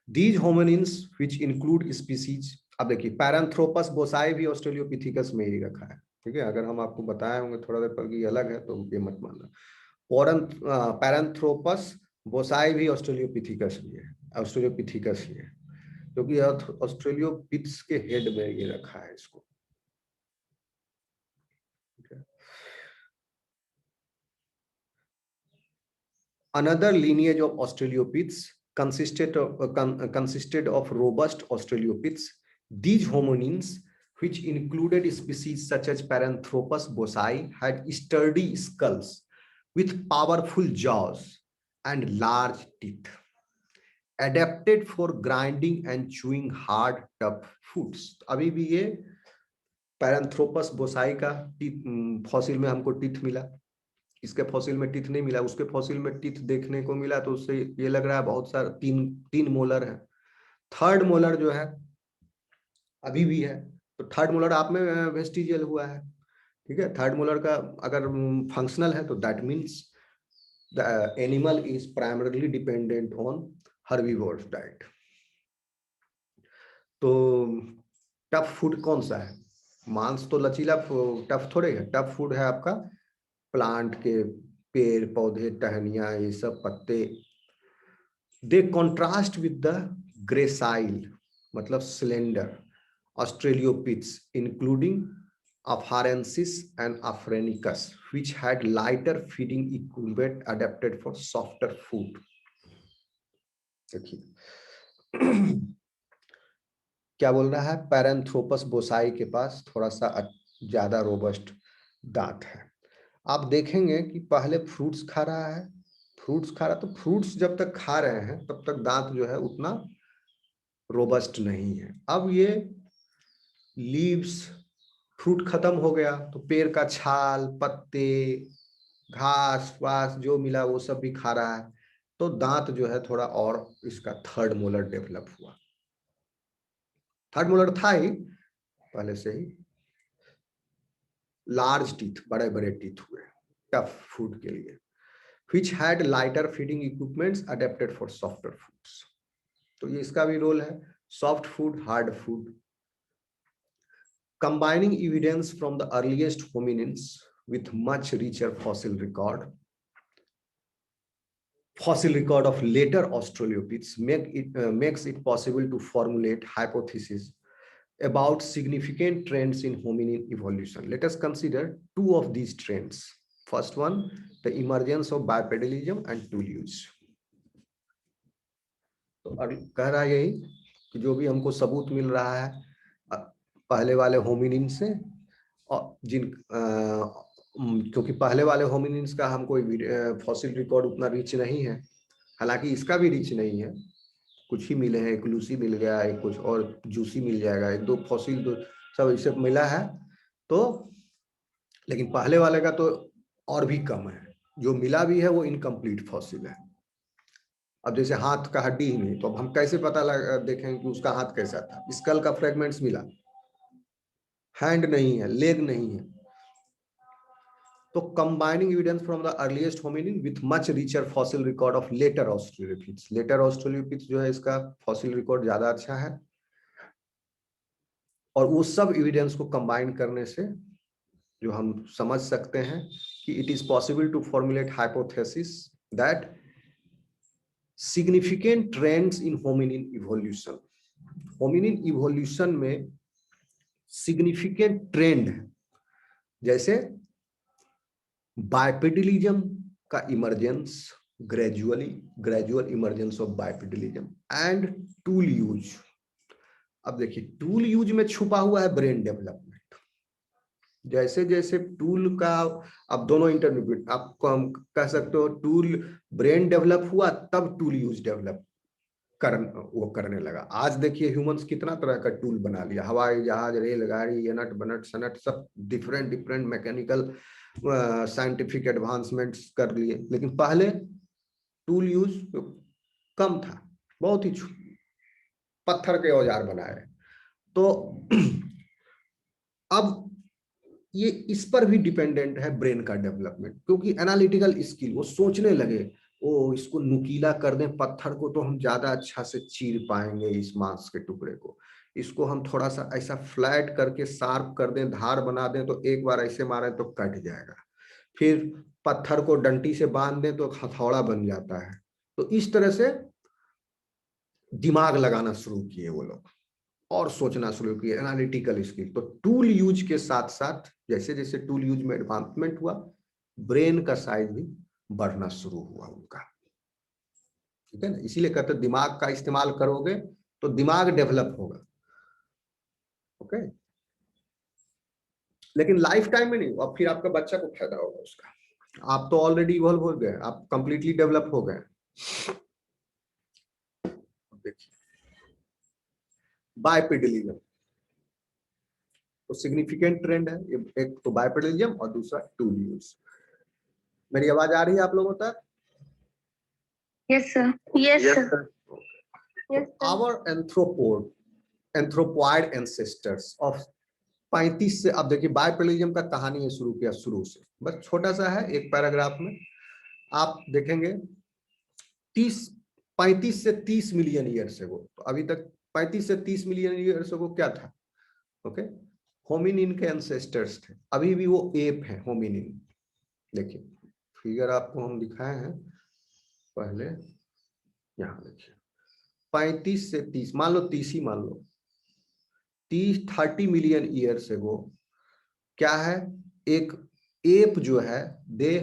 these hominins which include species। अब देखिए पैरांथ्रोपस बोसाई भी ऑस्ट्रेलियोपिथिकस में ही रखा है। ठीक है, अगर हम आपको बताए होंगे थोड़ा देर पर कि अलग है तो ये मत मानना। पैरांथ्रोपस बोसाई भी ऑस्ट्रेलियोपिथिकस ही है, ऑस्ट्रेलियोपिथिकस ही है, क्योंकि ऑस्ट्रेलियोपिथ्स के हेड में ये रखा है इसको। Another lineage of Australopiths consisted of robust Australopiths. These hominins, which included species such as Paranthropus bosae, had sturdy skulls with powerful jaws and large teeth. adapted for grinding and chewing hard tough foods। अभी भी ये पैरांथ्रोपस बोसाई का fossil में हमको teeth मिला, इसके fossil में teeth नहीं मिला, उसके फॉसिल में टीथ देखने को मिला, तो उससे ये लग रहा है बहुत सारा तीन मोलर है। थर्ड मोलर जो है अभी भी है, तो थर्ड मोलर आप में वेस्टिजियल हुआ है, ठीक है। थर्ड मोलर का अगर फंक्शनल है तो that means the animal is primarily dependent on herbivores diet. तो टफ फूड कौन सा है? मांस तो लचीला टफ थोड़े है, टफ फूड है आपका प्लांट के पेड़ पौधे टहनियां ये सब पत्ते। They contrast with the gracile मतलब slender australopiths including Afarensis and Afrenicus, which had lighter feeding equipment adapted for softer food। देखिए क्या बोल रहा है, पैरांथ्रोपस बोसाई के पास थोड़ा सा ज्यादा रोबस्ट दांत है। आप देखेंगे कि पहले फ्रूट्स खा रहा है, तो फ्रूट्स जब तक खा रहे हैं तब तक दांत जो है उतना रोबस्ट नहीं है। अब ये लीव्स फ्रूट खत्म हो गया तो पेड़ का छाल पत्ते घास वास जो मिला वो सब भी खा रहा है, तो दांत जो है थोड़ा और इसका थर्ड मोलर डेवलप हुआ। थर्ड मोलर था ही पहले से ही, लार्ज टीथ बड़े बड़े टीथ हुए टफ फूड के लिए, which had lighter feeding equipments adapted for softer foods। तो ये इसका भी रोल है, soft food hard food. Combining evidence from the earliest hominins with much richer fossil record of later Australopiths makes it possible to formulate hypotheses about significant trends in hominin evolution। Let us consider two of these trends। First one, the emergence of bipedalism and tool use। तो कह रहा है यही कि जो भी हमको सबूत मिल रहा है पहले वाले होमिनिन से, और क्योंकि पहले वाले होमिनिन्स का हमको फॉसिल रिकॉर्ड उतना रिच नहीं है, हालांकि इसका भी रिच नहीं है, कुछ ही मिले हैं, एक लूसी मिल गया, एक कुछ और जूसी मिल जाएगा, एक दो फॉसिल तो सब इसे मिला है, तो लेकिन पहले वाले का तो और भी कम है, जो मिला भी है वो इनकम्प्लीट फॉसिल है। अब जैसे हाथ का हड्डी ही नहीं, तो अब हम कैसे पता देखें कि उसका हाथ कैसा था? स्कल का फ्रेगमेंट्स मिला, हैंड नहीं है, लेग नहीं है। तो combining evidence from the earliest hominin with much richer fossil record of later australopiths. Later australopiths जो है इसका फॉसिल रिकॉर्ड ज्यादा अच्छा है, और वो सब एविडेंस को कंबाइन करने से जो हम समझ सकते हैं कि it is possible to formulate hypothesis that significant trends in hominin evolution. Hominin evolution में सिग्निफिकेंट ट्रेंड है, जैसे बाइपेडलिज्म का emergence, gradual emergence of bipedalism and tool use. अब देखिए टूल यूज में छुपा हुआ है ब्रेन डेवलपमेंट। जैसे जैसे टूल का, अब दोनों इंटरमीडिएट आपको हम कह सकते हो, टूल ब्रेन डेवलप हुआ तब टूल यूज डेवलप करने लगा। आज देखिए ह्यूमंस कितना तरह का टूल बना लिया, हवाई जहाज, रेलगाड़ी, ये नट बनट सनट सब डिफरेंट मैकेनिकल साइंटिफिक एडवांसमेंट्स कर लिए, लेकिन पहले टूल यूज कम था, बहुत ही पत्थर के औजार बनाए। तो अब ये इस पर भी डिपेंडेंट है ब्रेन का डेवलपमेंट, क्योंकि एनालिटिकल स्किल, वो सोचने लगे ओ इसको नुकीला कर दें पत्थर को तो हम ज्यादा अच्छा से चीर पाएंगे इस मांस के टुकड़े को, इसको हम थोड़ा सा ऐसा फ्लैट करके शार्प कर दें, धार बना दें, तो एक बार ऐसे मारे तो कट जाएगा, फिर पत्थर को डंटी से बांध दें तो हथौड़ा बन जाता है। तो इस तरह से दिमाग लगाना शुरू किए वो लोग और सोचना शुरू किए, एनालिटिकल स्किल। तो टूल यूज के साथ साथ जैसे जैसे टूल यूज में एडवांसमेंट हुआ, ब्रेन का साइज भी बढ़ना शुरू हुआ उनका, ठीक है ना। इसीलिए कहते दिमाग का इस्तेमाल करोगे तो दिमाग डेवलप होगा, ओके। लेकिन लाइफ टाइम में नहीं, अब फिर आपका बच्चा को फायदा होगा उसका। आप तो ऑलरेडी इवॉल्व हो गए, आप कंप्लीटली डेवलप हो गए। देखिए बाइपेडलिज्म तो सिग्निफिकेंट ट्रेंड है, एक तो बाइपेडलिज्म और दूसरा टू व्हील्स। मेरी आवाज आ रही है आप लोगों तक? Yes sir. Yes, yes sir. Sir. Yes, sir. Our anthropoid ancestors of 35 से, अब देखिए बाइपेडलिज्म का कहानी है शुरू किया शुरू से, बस छोटा सा है एक पैराग्राफ में आप देखेंगे 35 से 30 मिलियन ईयर्स अगो, तो अभी तक 35 से 30 मिलियन ईयर्स अगो क्या था? ओके, होमिनिन के एंसेस्टर्स थे, अभी भी वो एप है होमिनिन। देखिए फिगर आपको हम दिखाए हैं पहले, यहाँ देखिए 35 से 30, मान लो 30 ही मान लो, 30 मिलियन ईयर्स अगो क्या है, एक एप जो है they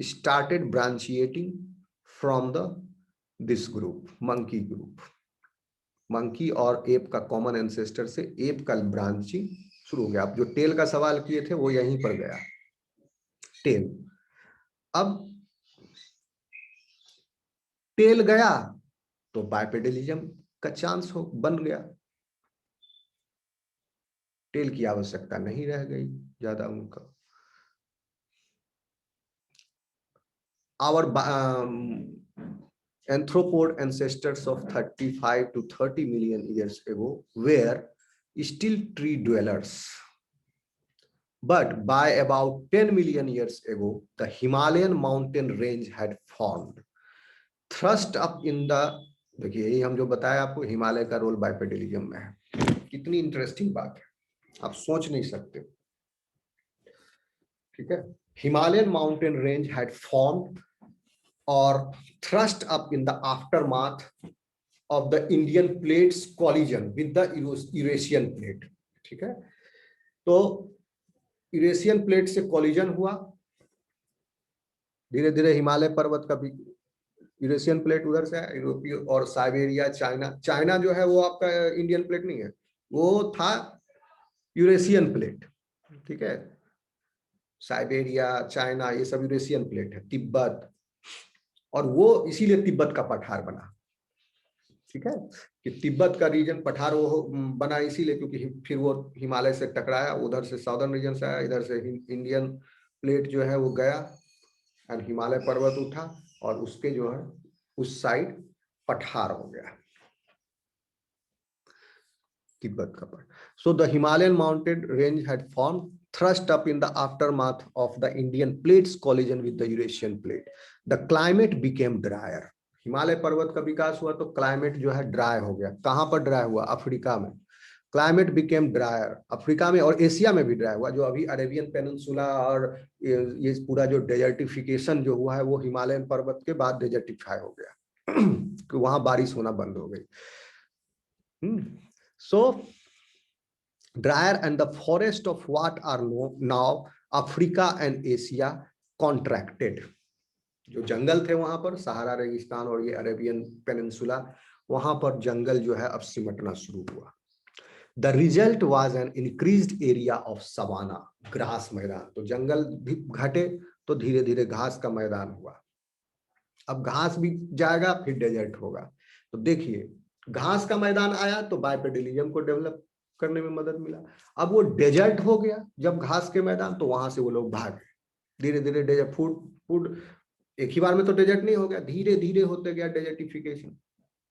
started brachiating from the this group, monkey group. Monkey और एप का कॉमन एंसेस्टर से एप का ब्रांचिंग शुरू हो गया। आप जो टेल का सवाल किए थे वो यहीं पर गया, टेल। अब टेल गया तो बाइपेडलिज्म का चांस हो बन गया, टेल की आवश्यकता नहीं रह गई ज्यादा उनका। Our anthropod ancestors of 35 to 30 million years ago were still tree dwellers. But by about 10 million years ago, the Himalayan mountain range had formed. Thrust up in the, देखिए यही हम जो बताया आपको, हिमालय का रोल बाइपेडलिज्म में है। कितनी इंटरेस्टिंग बात है, आप सोच नहीं सकते। ठीक है, Himalayan mountain range had formed or thrust up in the aftermath of the Indian plate's collision with the Eurasian plate। ठीक है, तो यूरेशियन प्लेट से कॉलिजन हुआ, धीरे धीरे हिमालय पर्वत का भी, यूरेशियन प्लेट उधर से यूरोपीय और साइबेरिया, चाइना जो है वो आपका इंडियन प्लेट नहीं है, वो था यूरेशियन प्लेट। ठीक है, साइबेरिया, चाइना, ये सब यूरेशियन प्लेट है, तिब्बत, और वो इसीलिए तिब्बत का पठार बना। ठीक है, कि तिब्बत का रीजन पठार वो बना इसीलिए क्योंकि फिर वो हिमालय से टकराया, उधर से साउदर्न रीजन से आया, इधर से इंडियन प्लेट जो है वो गया और हिमालय पर्वत उठा और उसके जो है उस साइड पठार हो गया, तिब्बत का पठार। So the Himalayan mountain range had form thrust up in the aftermath of the Indian plate's collision with the Eurasian plate. The climate became drier. Himalaya पर्वत का विकास हुआ तो क्लाइमेट जो है ड्राई हो गया। कहां पर ड्राई हुआ? अफ्रीका में। क्लाइमेट बिकेम ड्रायर, अफ्रीका में और एशिया में भी ड्राई हुआ। जो अभी अरेबियन पेनिनसुला और ये पूरा जो डेजर्टिफिकेशन जो हुआ है वो हिमालयन पर्वत के बाद डेजर्टिफाई हो गया कि वहां बारिश होना बंद हो गई। सो drier and the forest of what are now Africa and Asia contracted. जो जंगल थे वहां पर, सहारा रेगिस्तान और ये अरेबियन पेनिनसुला, वहां पर जंगल जो है अब सिमटना शुरू हुआ। The result was an increased area of savanna, घास मैदान। तो जंगल भी घटे तो धीरे धीरे घास का मैदान हुआ। अब घास भी जाएगा फिर डेजर्ट होगा। तो देखिए घास का मैदान आया तो बाइपेडलिज्म को डेवलप करने में मदद मिला। अब वो डेजर्ट हो गया जब घास के मैदान, तो वहां से वो लोग भागे। धीरे धीरे डेजर्ट, फूड एक ही बार में तो डेजर्ट नहीं हो गया, धीरे धीरे होते गया डेजर्टिफिकेशन।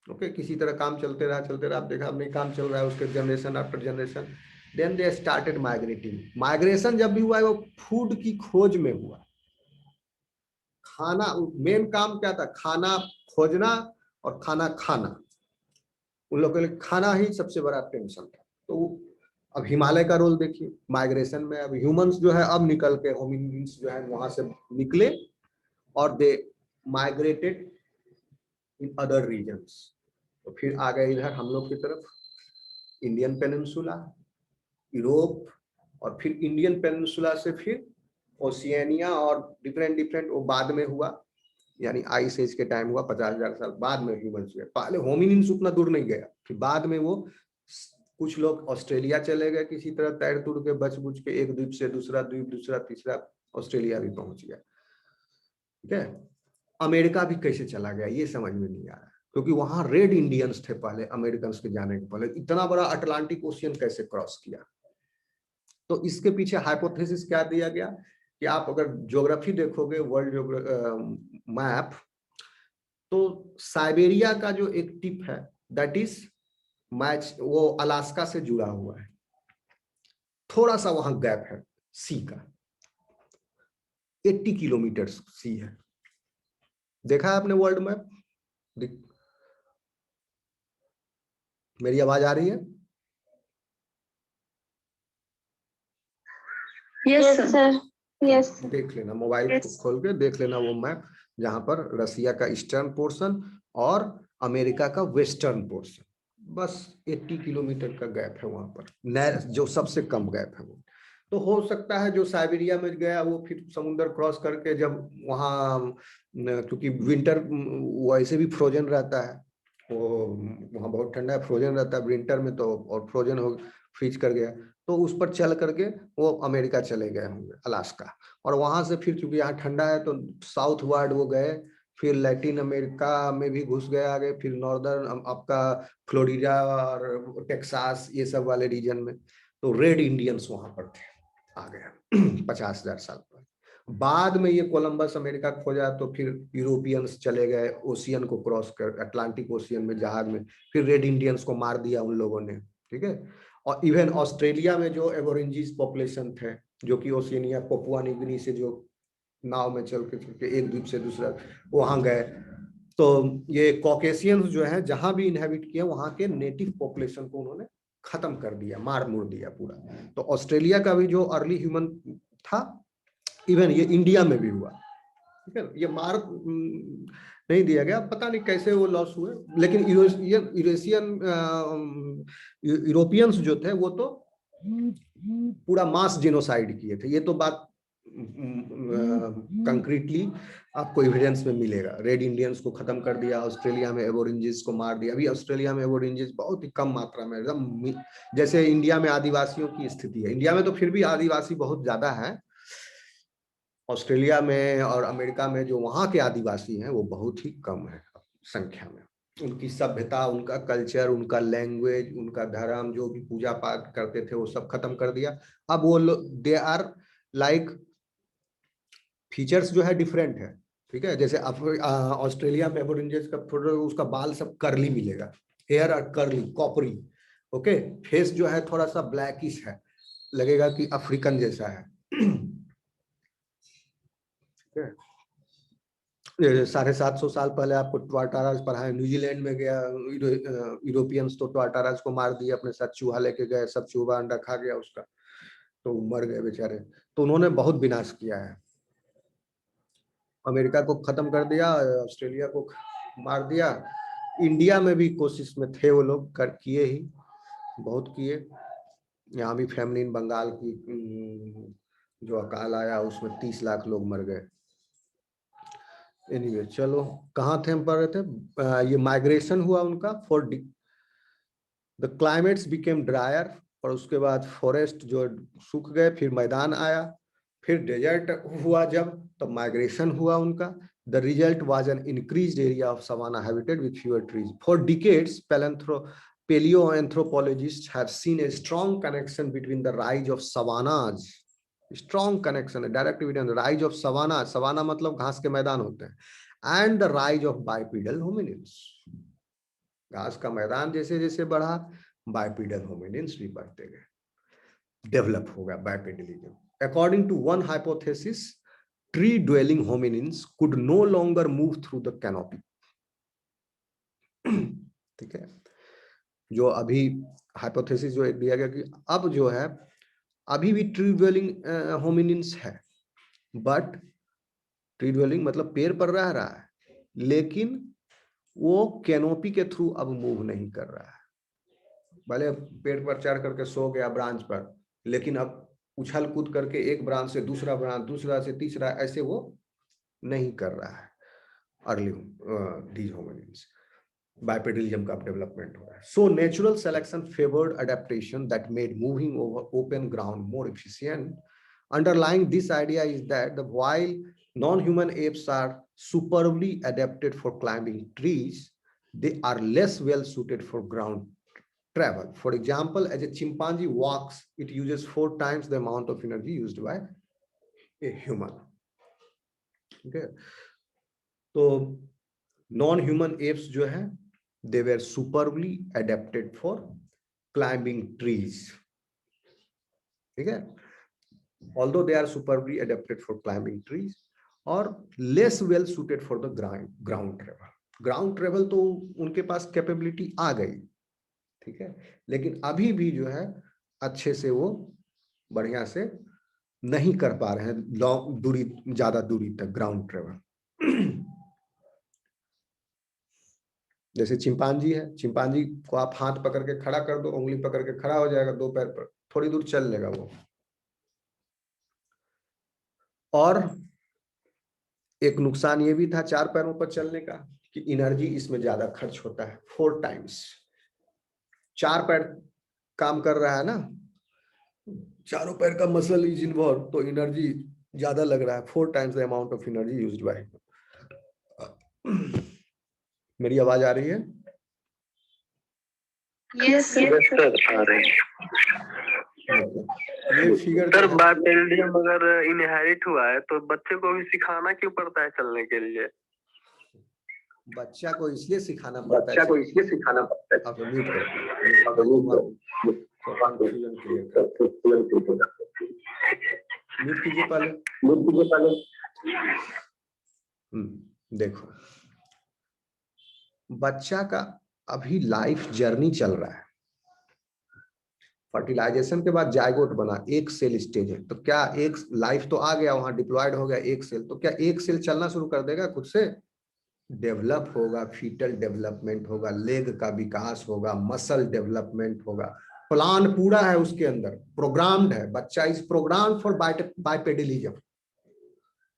ओके, किसी तरह काम चलते रहा। आप देखा अपने काम चल रहा है, उसके generation after generation, then they started migrating. Migration जब भी हुआ है वो फूड की खोज में हुआ। खाना, मेन काम क्या था? खाना खोजना और खाना खाना। उन लोगों के लिए खाना ही सबसे बड़ा टेंशन था। तो अब हिमालय का रोल देखिए माइग्रेशन में। अब ह्यूमंस जो है अब निकल के, होमिनिन्स जो है वहां से निकले और they migrated in other regions. तो फिर आ गए इधर हम लोग की तरफ, इंडियन पेनिनसुला, यूरोप, और फिर इंडियन पेनिनसुला से फिर ओशियानिया और डिफरेंट वो बाद में हुआ, यानी आइस एज के टाइम हुआ, 50,000 साल बाद में ह्यूमंस हुए। पहले होमिनिन्स उतना दूर नहीं गया, फिर बाद में वो कुछ लोग ऑस्ट्रेलिया चले गए किसी तरह तैर तुड़ के, बच बुझ के, एक द्वीप से दूसरा द्वीप, दूसरा तीसरा, ऑस्ट्रेलिया भी पहुंच गया। ठीक है, अमेरिका भी कैसे चला गया ये समझ में नहीं आ रहा। क्योंकि वहां रेड इंडियंस थे पहले अमेरिकन के जाने के पहले। इतना बड़ा अटलांटिक ओशियन कैसे क्रॉस किया? तो इसके पीछे हाइपोथेसिस क्या दिया गया कि आप अगर ज्योग्राफी देखोगे, वर्ल्ड मैप, तो साइबेरिया का जो एक टिप है दैट इज मैच वो अलास्का से जुड़ा हुआ है, थोड़ा सा वहां गैप है सी का, 80 किलोमीटर सी है। देखा है आपने वर्ल्ड मैप? मेरी आवाज आ रही है? Yes Yes, sir. sir. Yes. देख लेना, मोबाइल को Yes. खोल के देख लेना वो मैप, जहां पर रसिया का ईस्टर्न पोर्शन और अमेरिका का वेस्टर्न पोर्शन, बस 80 किलोमीटर का गैप है वहां पर, जो सबसे कम गैप है वो। तो हो सकता है जो साइबेरिया में गया वो फिर समुद्र क्रॉस करके जब वहाँ, क्योंकि विंटर वैसे भी फ्रोजन रहता है, वो वहाँ बहुत ठंडा है, फ्रोजन रहता है विंटर में, तो और फ्रोजन हो फ्रीज कर गया, तो उस पर चल करके वो अमेरिका चले गए होंगे, अलास्का, और वहां से फिर चूंकि यहाँ ठंडा है तो साउथ वार्ड वो गए, फिर लैटिन अमेरिका में भी घुस गए आगे, फिर नॉर्दर्न आपका फ्लोरिडा और टेक्सास ये सब वाले रीजन में, तो रेड इंडियंस वहां पर थे आ गया 50,000 साल पहले। बाद में ये कोलंबस अमेरिका खोजा तो फिर यूरोपियंस चले गए ओशियन को क्रॉस कर, अटलांटिक ओशियन में जहाज में, फिर रेड इंडियंस को मार दिया उन लोगों ने, ठीक है। और इवन ऑस्ट्रेलिया में जो एबोरिजिन्स पॉपुलेशन थे, जो कि ओशिनिया पपुआ न्यू से जो नाव में चल के एक द्वीप से दूसरा वहां गए, तो ये कॉकेशियंस जो है जहां भी इनहेबिट किया वहां के नेटिव पॉपुलेशन को उन्होंने खत्म कर दिया, मार मुड़ दिया पूरा। तो ऑस्ट्रेलिया का भी जो अर्ली ह्यूमन था, इवन ये इंडिया में भी हुआ, ठीक है। ये मार नहीं दिया गया, पता नहीं कैसे वो लॉस हुए, लेकिन यूरोपियंस जो थे वो तो पूरा मास जेनोसाइड किए थे। ये तो बात कंक्रीटली आपको एविडेंस में मिलेगा। रेड इंडियंस को खत्म कर दिया, ऑस्ट्रेलिया में एबोरिजिन्स को मार दिया। अभी ऑस्ट्रेलिया में एबोरिजिन्स बहुत ही कम मात्रा में, एकदम जैसे इंडिया में आदिवासियों की स्थिति है। इंडिया में तो फिर भी आदिवासी बहुत ज्यादा है, ऑस्ट्रेलिया में और अमेरिका में जो वहाँ के आदिवासी हैं वो बहुत ही कम है संख्या में। उनकी सभ्यता, उनका कल्चर, उनका लैंग्वेज, उनका धर्म, जो भी पूजा पाठ करते थे वो सब खत्म कर दिया। अब वो लोग दे आर लाइक, फीचर्स जो है डिफरेंट है, ठीक है। जैसे ऑस्ट्रेलिया में एबोरिजिन्स का फोटो, उसका बाल सब कर्ली मिलेगा, हेयर और कर्ली कॉपरी, ओके। फेस जो है थोड़ा सा ब्लैकिश है, लगेगा कि अफ्रीकन जैसा है 750 साल पहले आपको ट्वाटाराज पढ़ाए, न्यूजीलैंड में गया यूरोपियंस तो ट्वाटाराज को मार दिए, अपने साथ चूहा लेके गए, सब चूहा अंडा खा गया उसका, तो मर गए बेचारे। तो उन्होंने बहुत विनाश किया है, अमेरिका को खत्म कर दिया, ऑस्ट्रेलिया को मार दिया। इंडिया में भी कोशिश में थे वो लोग, कर किए ही, बहुत किए। यहाँ भी फैमिलिन बंगाल की जो अकाल आया उसमें 30 लाख लोग मर गए। एनीवे चलो, कहाँ थे हम पढ़ रहे थे, ये माइग्रेशन हुआ उनका for the climates became dryer, और उसके बाद फॉरेस्ट जो सूख गए, फिर मैदान आया, फिर डेजर्ट हुआ जब, तब माइग्रेशन हुआ उनका। The result was an increased area of savanna habitat with fewer trees. For decades, paleoanthropologists have seen a strong connection between the rise of savannas, strong connection, a direct evidence, the rise of savanna, savanna मतलब घास के मैदान होते हैं, and the rise of bipedal hominins. घास का मैदान जैसे जैसे बढ़ा, बाइपीडल होमिनिन्स भी बढ़ते गए, डेवलप होगा बाइपेडलिज्म। According to one hypothesis, tree dwelling hominins could no longer move through the canopy. ठीक है, जो अभी हाइपोथेसिस जो दिया गया कि अब जो है अभी भी ट्री ड्वेलिंग होमिनिन्स है, बट ट्री ड्वेलिंग मतलब पेड़ पर रह रहा है, लेकिन वो कैनोपी के थ्रू अब मूव नहीं कर रहा है। भले पेड़ पर चढ़ करके सो गया ब्रांच पर, लेकिन अब उछल कूद करके एक ब्रांच से दूसरा ब्रांच, दूसरा से तीसरा, ऐसे वो नहीं कर रहा है। अर्ली दीज होमिनिन्स, बाइपेडलिज्म का डेवलपमेंट हो रहा है। So natural selection favoured adaptation that made moving over open ground more efficient. Underlying this idea is that while non-human apes are superbly adapted for climbing trees, they are less well suited for ground travel. For example, as a chimpanzee walks, it uses 4 times the amount of energy used by a human. Okay. तो non-human apes जो है, they were superbly adapted for climbing trees. ठीक है? Although they are superbly adapted for climbing trees, or less well suited for the ground travel. Ground travel तो उनके पास capability आ गई, ठीक है, लेकिन अभी भी जो है अच्छे से वो बढ़िया से नहीं कर पा रहे हैं लॉन्ग दूरी, ज्यादा दूरी तक ग्राउंड ट्रेवल। जैसे चिंपांजी है, चिंपांजी को आप हाथ पकड़ के खड़ा कर दो, उंगली पकड़ के खड़ा हो जाएगा, 2 पैर पर थोड़ी दूर चल लेगा वो। और एक नुकसान ये भी था 4 पैरों पर चलने का कि एनर्जी इसमें ज्यादा खर्च होता है, 4 टाइम्स। 4 पैर काम कर रहा है ना, चारों पैर का मसल इज इन्वॉल्व, तो एनर्जी ज्यादा लग रहा है, 4 times the amount of energy used by. मेरी आवाज आ रही है? Yes, sir. यस सर, आ रही है। ये फिगर सर बाइपेडियम अगर इनहेरिट हुआ है तो बच्चे को भी सिखाना क्यों पड़ता है चलने के लिए? बच्चा को इसलिए सिखाना पड़ता है, बच्चा को इसलिए सिखाना पड़ता है। आप म्यूट करो, कंफ्यूजन क्लियर कर, म्यूट कीजिए पहले। देखो, बच्चा का अभी लाइफ जर्नी चल रहा है। फर्टिलाइजेशन के बाद जायगोट बना, एक सेल स्टेज है, तो क्या एक लाइफ तो आ गया, वहां डिप्लॉयड हो गया एक सेल, तो क्या एक सेल चलना शुरू कर देगा खुद से? डेवलप होगा, फीटल डेवलपमेंट होगा, लेग का विकास होगा, मसल डेवलपमेंट होगा, प्लान पूरा है उसके अंदर, प्रोग्राम्ड है। बच्चा इज प्रोग्राम फॉर बाइपेडलिज्म,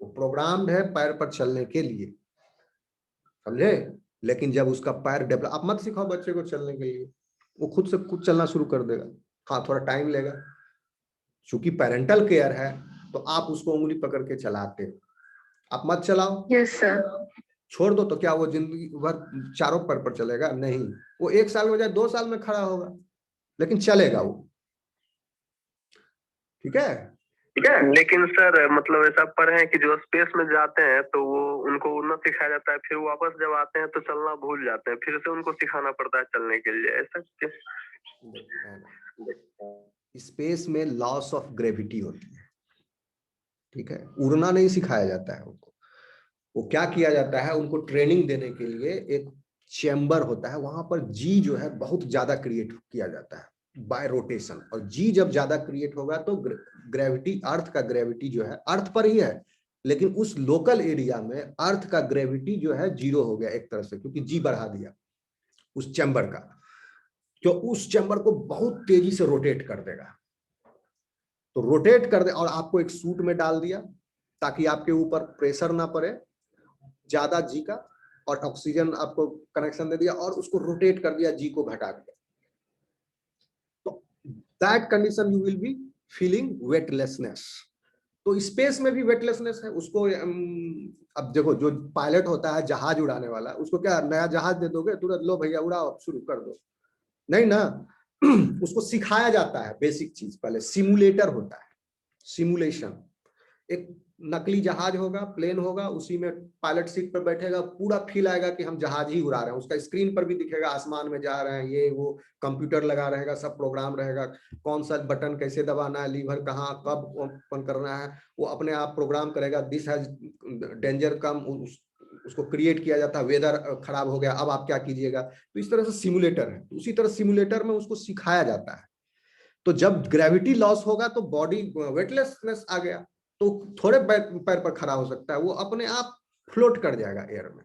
वो प्रोग्राम्ड है पैर पर चलने के लिए, समझे? लेकिन जब उसका पैर डेवलप, आप मत सिखाओ बच्चे को चलने के लिए, वो खुद से खुद चलना शुरू कर देगा। हाँ, थोड़ा टाइम लेगा, चूंकि पेरेंटल केयर है तो आप उसको उंगली पकड़ के चलाते हो, आप मत चलाओ। Yes, sir. छोड़ दो तो क्या वो जिंदगी भर चारों पैर पर चलेगा? नहीं, वो 1 साल हो जाए 2 साल में खड़ा होगा, लेकिन चलेगा वो, ठीक है? ठीक है, लेकिन सर मतलब ऐसा पढ़े हैं कि जो स्पेस में जाते हैं तो वो उनको उड़ना सिखाया जाता है, फिर वापस जब आते हैं तो चलना भूल जाते हैं, फिर से उनको सिखाना पड़ता है चलने के लिए, ऐसा क्यों? स्पेस में लॉस ऑफ ग्रेविटी होती है, ठीक है, उड़ना नहीं सिखाया जाता है उनको। वो क्या किया जाता है, उनको ट्रेनिंग देने के लिए एक चैम्बर होता है, वहां पर जी जो है बहुत ज्यादा क्रिएट किया जाता है बाय रोटेशन, और जी जब ज्यादा क्रिएट होगा तो ग्रेविटी, अर्थ का ग्रेविटी जो है अर्थ पर ही है, लेकिन उस लोकल एरिया में अर्थ का ग्रेविटी जो है 0 हो गया एक तरह से, क्योंकि जी बढ़ा दिया उस चैम्बर का, तो उस चैम्बर को बहुत तेजी से रोटेट कर देगा। तो रोटेट कर दे, और आपको एक सूट में डाल दिया ताकि आपके ऊपर प्रेशर ना पड़े ज्यादा जी का, और ऑक्सीजन आपको कनेक्शन दे दिया और उसको रोटेट कर दिया, जी को घटा दिया, तो that condition you will be feeling weightlessness. तो स्पेस में भी वेटलेसनेस है उसको। अब देखो, जो पायलट होता है जहाज उड़ाने वाला, उसको क्या नया जहाज दे दोगे तुरंत, लो भैया उड़ाओ, अब शुरू कर दो? नहीं ना, उसको सिखाया जाता है बेसिक चीज, पहले सिमुलेटर होता है, सिमुलेशन। एक नकली जहाज होगा, प्लेन होगा, उसी में पायलट सीट पर बैठेगा, पूरा फील आएगा कि हम जहाज ही उड़ा रहे हैं, उसका स्क्रीन पर भी दिखेगा आसमान में जा रहे हैं, ये वो कंप्यूटर लगा रहेगा, सब प्रोग्राम रहेगा, कौन सा बटन कैसे दबाना है, लीवर कहाँ कब ओपन करना है, वो अपने आप प्रोग्राम करेगा। दिस हैज डेंजर कम, उसको क्रिएट किया जाता है, वेदर खराब हो गया, अब आप क्या कीजिएगा। तो इस तरह से सिमुलेटर है, उसी तरह सिमुलेटर में उसको सिखाया जाता है। तो जब ग्रेविटी लॉस होगा तो बॉडी वेटलेसनेस आ गया, तो थोड़े पैर पर खड़ा हो सकता है, वो अपने आप फ्लोट कर जाएगा एयर में,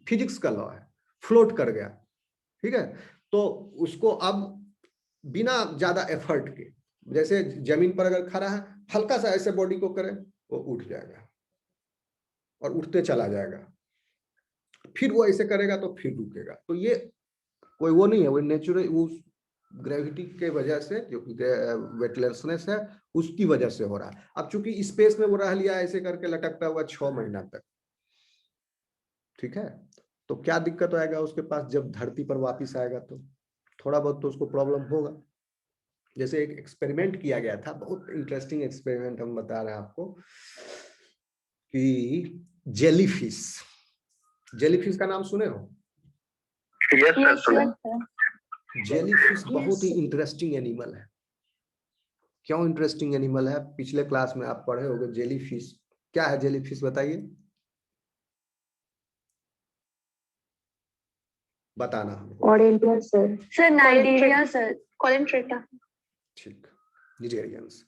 फिजिक्स का लॉ है, फ्लोट कर गया, ठीक है। तो उसको अब बिना ज्यादा एफर्ट के, जैसे जमीन पर अगर खड़ा है, हल्का सा ऐसे बॉडी को करे, वो उठ जाएगा और उठते चला जाएगा, फिर वो ऐसे करेगा तो फिर रुकेगा। तो ये कोई वो नहीं है, वो नेचुरल, वो ग्रेविटी के वजह से, जो वेटलेसनेस है उसकी वजह से हो रहा है। अब चूंकि स्पेस में वो रह लिया ऐसे करके लटकता हुआ 6 महीना तक, ठीक है, तो क्या दिक्कत आएगा उसके पास जब धरती पर वापस आएगा? तो थोड़ा बहुत तो उसको प्रॉब्लम होगा। जैसे एक एक्सपेरिमेंट किया गया था, बहुत इंटरेस्टिंग एक्सपेरिमेंट हम बता रहे हैं आपको, कि जेलीफिश का नाम सुने हो? यस सर, Yes, सुने। sir. जेलीफिश बहुत ही Yes. इंटरेस्टिंग एनिमल है। क्यों इंटरेस्टिंग एनिमल है? पिछले क्लास में आप पढ़े होंगे जेलीफिश। क्या है जेलीफिश, बताइए, बताना हमको। Corellia, sir. Sir, Nigeria, sir. Colentrata. ठीक, निजेरियंस।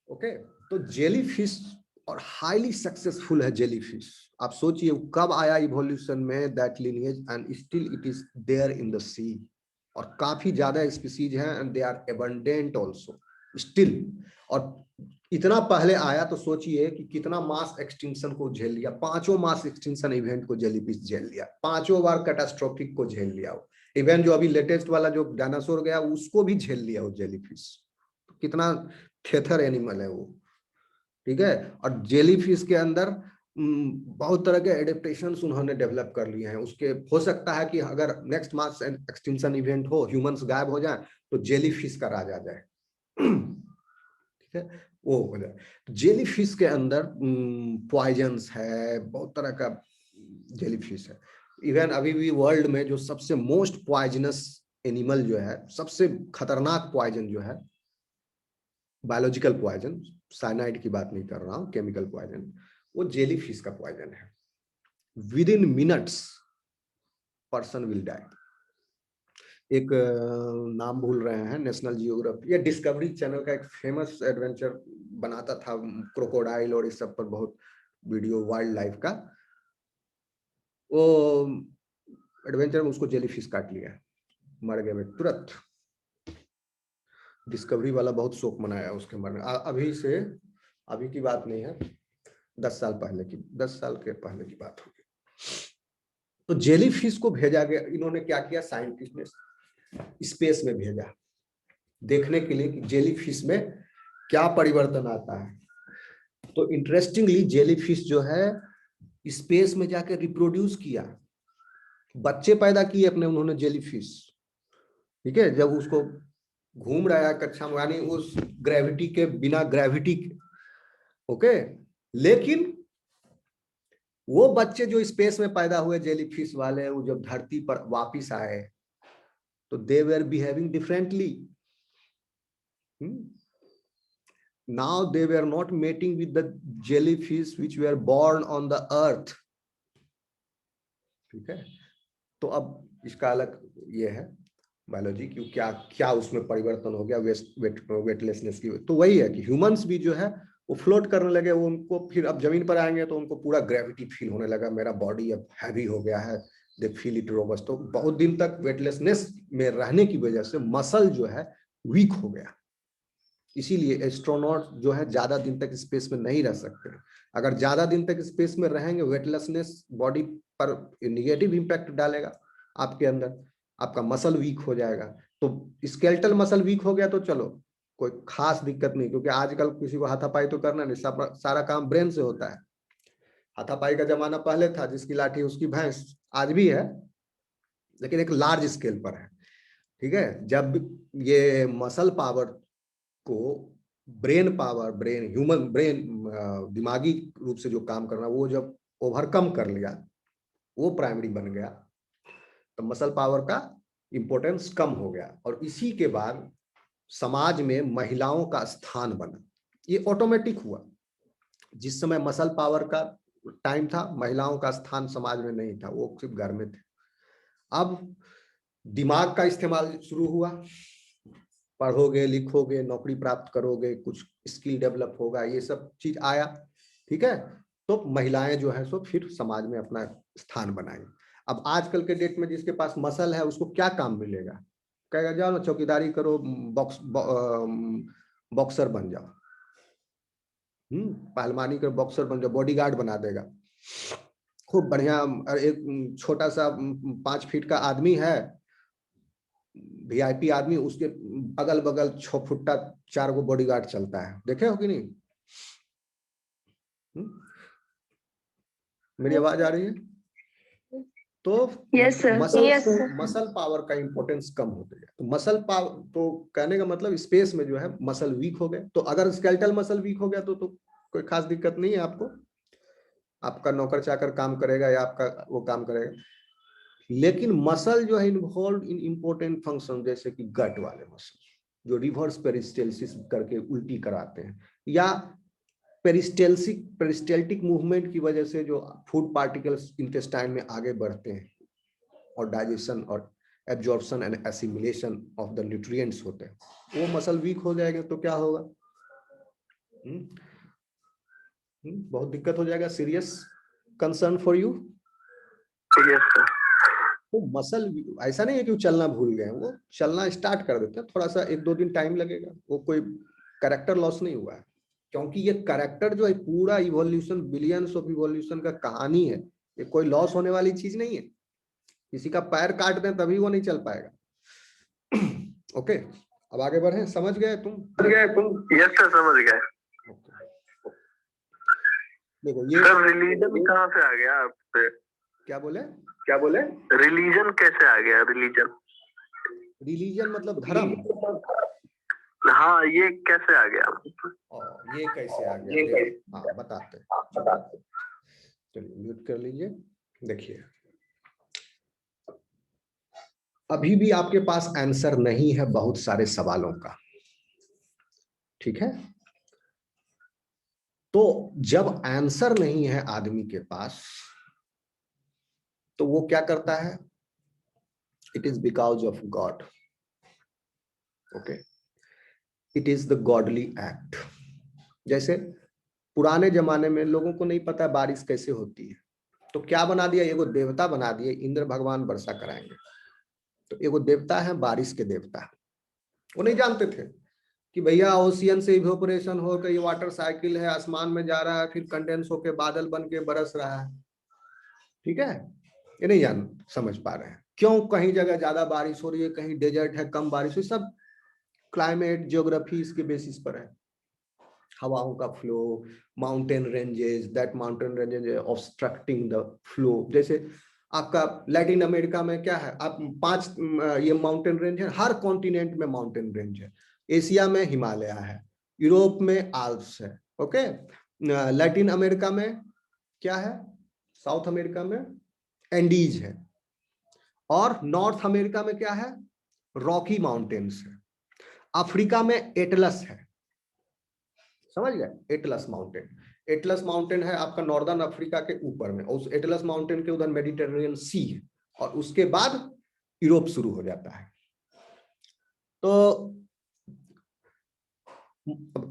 ओके, तो जेलीफिश और हाईली सक्सेसफुल है जेलीफिश। आप सोचिए कब आया इवोल्यूशन में that lineage, and still it is there in the sea. और काफी ज्यादा स्पीसीज हैं and they are abundant also still. और इतना पहले आया तो सोचिए कि कितना मास एक्सटिंक्शन को झेल लिया। 5 मास एक्सटिंक्शन इवेंट को जेलीफिश झेल लिया, 5 बार कैटास्ट्रोफिक को झेल लिया। इवेंट जो अभी लेटेस्ट वाला जो डायनासोर गया उसको भी झेल लिया वो जेलीफिश। कितना थेथर एनिमल है वो, ठीक है। और जेलीफिश के अंदर बहुत तरह के एडेप्टेशन उन्होंने डेवलप कर लिए हैं। उसके हो सकता है कि अगर नेक्स्ट मास एक्सटिंक्शन इवेंट हो, ह्यूमंस गायब हो जाए, तो जेलीफिश का राज आ जाए, ठीक है, वो हो जाए। तो जेलीफिश के अंदर पॉइजन्स है, बहुत तरह का जेलीफिश है। इवन अभी भी वर्ल्ड में जो सबसे मोस्ट पॉइजनस एनिमल जो है, सबसे खतरनाक पॉइजन जो है, बायोलॉजिकल पॉइजन, साइनाइड की बात नहीं कर रहा हूं, केमिकल पॉइजन, वो जेलीफिश का पॉइजन है। Within minutes person will die. एक नाम भूल रहे हैं, नेशनल जियोग्राफी या डिस्कवरी चैनल का एक फेमस एडवेंचर बनाता था, क्रोकोडाइल और इस सब पर बहुत वीडियो, वाइल्ड लाइफ का। वो एडवेंचर में उसको जेलीफिश काट लिया, मर गए तुरंत। डिस्कवरी वाला बहुत शोक मनाया उसके मरने। अभी से, अभी की बात नहीं है, 10 साल पहले की, 10 साल के पहले की बात होगी। तो जेलीफिश को भेजा गया, इन्होंने क्या किया, साइंटिस्ट ने स्पेस में भेजा देखने के लिए कि जेलीफिश में क्या परिवर्तन आता है। तो इंटरेस्टिंगली जेलीफिश जो है स्पेस में जाकर रिप्रोड्यूस किया, बच्चे पैदा किए अपने उन्होंने जेलीफिश, ठीक है। जब उसको घूम रहा है कक्षा में, यानी उस ग्रेविटी के बिना, ग्रेविटी के, ओके। लेकिन वो बच्चे जो स्पेस में पैदा हुए जेलीफिश वाले, वो जब धरती पर वापिस आए तो they were behaving differently. Now they were not mating with the jellyfish which were born on the earth, ठीक है। तो अब इसका अलग ये है बायोलॉजी, क्यों क्या क्या उसमें परिवर्तन हो गया वेटलेसनेस की। तो वही है कि ह्यूमंस भी जो है वो फ्लोट करने लगे, वो उनको फिर अब जमीन पर आएंगे तो उनको पूरा ग्रेविटी फील होने लगा, मेरा बॉडी अब हैवी हो गया है, दे फील इट रोबस्ट। तो बहुत दिन तक वेटलेसनेस में रहने की वजह से मसल जो है वीक हो गया। इसीलिए एस्ट्रोनॉट जो है ज्यादा दिन तक स्पेस में नहीं रह सकते। अगर ज्यादा दिन तक स्पेस में रहेंगे, वेटलेसनेस बॉडी पर निगेटिव इंपैक्ट डालेगा आपके अंदर, आपका मसल वीक हो जाएगा। तो स्केलेटल मसल वीक हो गया तो चलो कोई खास दिक्कत नहीं, क्योंकि आजकल किसी को हाथापाई तो करना नहीं, सारा काम ब्रेन से होता है। हाथापाई का जमाना पहले था, जिसकी लाठी उसकी भैंस, आज भी है, लेकिन एक लार्ज स्केल पर है, ठीक है। जब ये मसल पावर को brain power, brain human brain, दिमागी रूप से जो काम करना, वो जब ओवरकम कर लिया, वो प्राइमरी बन गया, तो मसल पावर का इंपॉर्टेंस कम हो गया। और इसी के बाद समाज में महिलाओं का स्थान बना, ये ऑटोमेटिक हुआ। जिस समय मसल पावर का टाइम था, महिलाओं का स्थान समाज में नहीं था, वो सिर्फ घर में थे। अब दिमाग का इस्तेमाल शुरू हुआ, पढ़ोगे, लिखोगे, नौकरी प्राप्त करोगे, कुछ स्किल डेवलप होगा, ये सब चीज आया, ठीक है। तो महिलाएं जो है सो फिर समाज में अपना स्थान बनाएंगी। अब आजकल के डेट में जिसके पास मसल है उसको क्या काम मिलेगा, कहेगा जाओ ना चौकीदारी करो, बॉक्सर बन जाओ, पहलवानी करो, बॉक्सर बन जाओ, बॉडीगार्ड बना देगा, खूब बढ़िया। एक छोटा सा 5 फीट का आदमी है, वीआईपी आदमी, उसके अगल बगल 6 फुट्टा 4 गो बॉडीगार्ड चलता है, देखे हो कि नहीं? मेरी आवाज आ रही है? तो Yes, sir. Muscle Yes, sir. Muscle power का इंपॉर्टेंस कम होते गया। तो मसल पावर, तो कहने का मतलब स्पेस में जो है मसल वीक हो गए। तो अगर स्केलेटल मसल वीक हो गया तो कोई खास दिक्कत नहीं है आपको, आपका नौकर चाकर काम करेगा या आपका वो काम करेगा। लेकिन मसल जो है इन्वॉल्व इन इंपॉर्टेंट फंक्शन, जैसे कि गट वाले मसल जो रिवर्स पेरिस्टेल्सिस करके उल्टी कराते हैं, या पेरिस्टेल्टिक मूवमेंट की वजह से जो फूड पार्टिकल्स इंटेस्टाइन में आगे बढ़ते हैं और डाइजेशन और absorption and assimilation of the nutrients होते हैं, वो मसल वीक हो जाएंगे तो क्या होगा? बहुत दिक्कत हो जाएगा। Serious concern for you. Yes sir. तो मसल ऐसा नहीं है कि वो चलना भूल गए, वो चलना स्टार्ट कर देते हैं, थोड़ा सा 1-2 दिन टाइम लगेगा। वो कोई कैरेक्टर लॉस नहीं हुआ है, क्योंकि ये कैरेक्टर जो है पूरा इवोल्यूशन, बिलियंस ऑफ इवोल्यूशन का कहानी है। ये कोई लॉस होने वाली चीज नहीं है। किसी का पैर काट दें तभी वो नहीं चल पाएगा। ओके, अब आगे बढ़े। समझ गए तुम? यस सर, समझ गए। देखो ये सर रिलीजन कहाँ से आ गया आप पे? क्या बोले? रिलीजन कैसे आ गया? रिलीजन मतलब धर्म। हाँ, ये कैसे आ गया? ये कैसे आ गया? हाँ बताते हैं। चलिए म्यूट कर लीजिए। देखिए, अभी भी आपके पास आंसर नहीं है बहुत सारे सवालों का, ठीक है? तो जब आंसर नहीं है आदमी के पास, तो वो क्या करता है? It is because of God. Okay, it is the godly act. जैसे पुराने जमाने में लोगों को नहीं पता बारिश कैसे होती है, तो क्या बना दिया? एगो देवता बना दिए, इंद्र भगवान वर्षा कराएंगे। तो एगो देवता है बारिश के देवता। वो नहीं जानते थे कि भैया ओशियन से इवेपोरेशन होकर ये वाटर साइकिल है, आसमान में जा रहा है, फिर कंडेंस होकर बादल बन के बरस रहा है। ठीक है, ये नहीं समझ पा रहे हैं। क्यों कहीं जगह ज्यादा बारिश हो रही है, कहीं डेजर्ट है, कम बारिश हो, सब क्लाइमेट जियोग्राफी इसके बेसिस पर है। हवाओं का flow, mountain ranges, that mountain ranges obstructing the flow. जैसे आपका लैटिन अमेरिका में क्या है, आप 5 ये माउंटेन रेंज है, हर कॉन्टिनेंट में माउंटेन रेंज है। एशिया में हिमालय है, यूरोप में आल्प्स है। ओके, लैटिन अमेरिका में क्या है, साउथ अमेरिका में एंडीज है, और नॉर्थ अमेरिका में क्या है, रॉकी माउंटेन्स है। अफ्रीका में एटलस है, समझ गए? एटलस माउंटेन है आपका नॉर्दर्न अफ्रीका के ऊपर में, और उस एटलस माउंटेन के उधर मेडिटेरेनियन सी है, और उसके बाद यूरोप शुरू हो जाता है। तो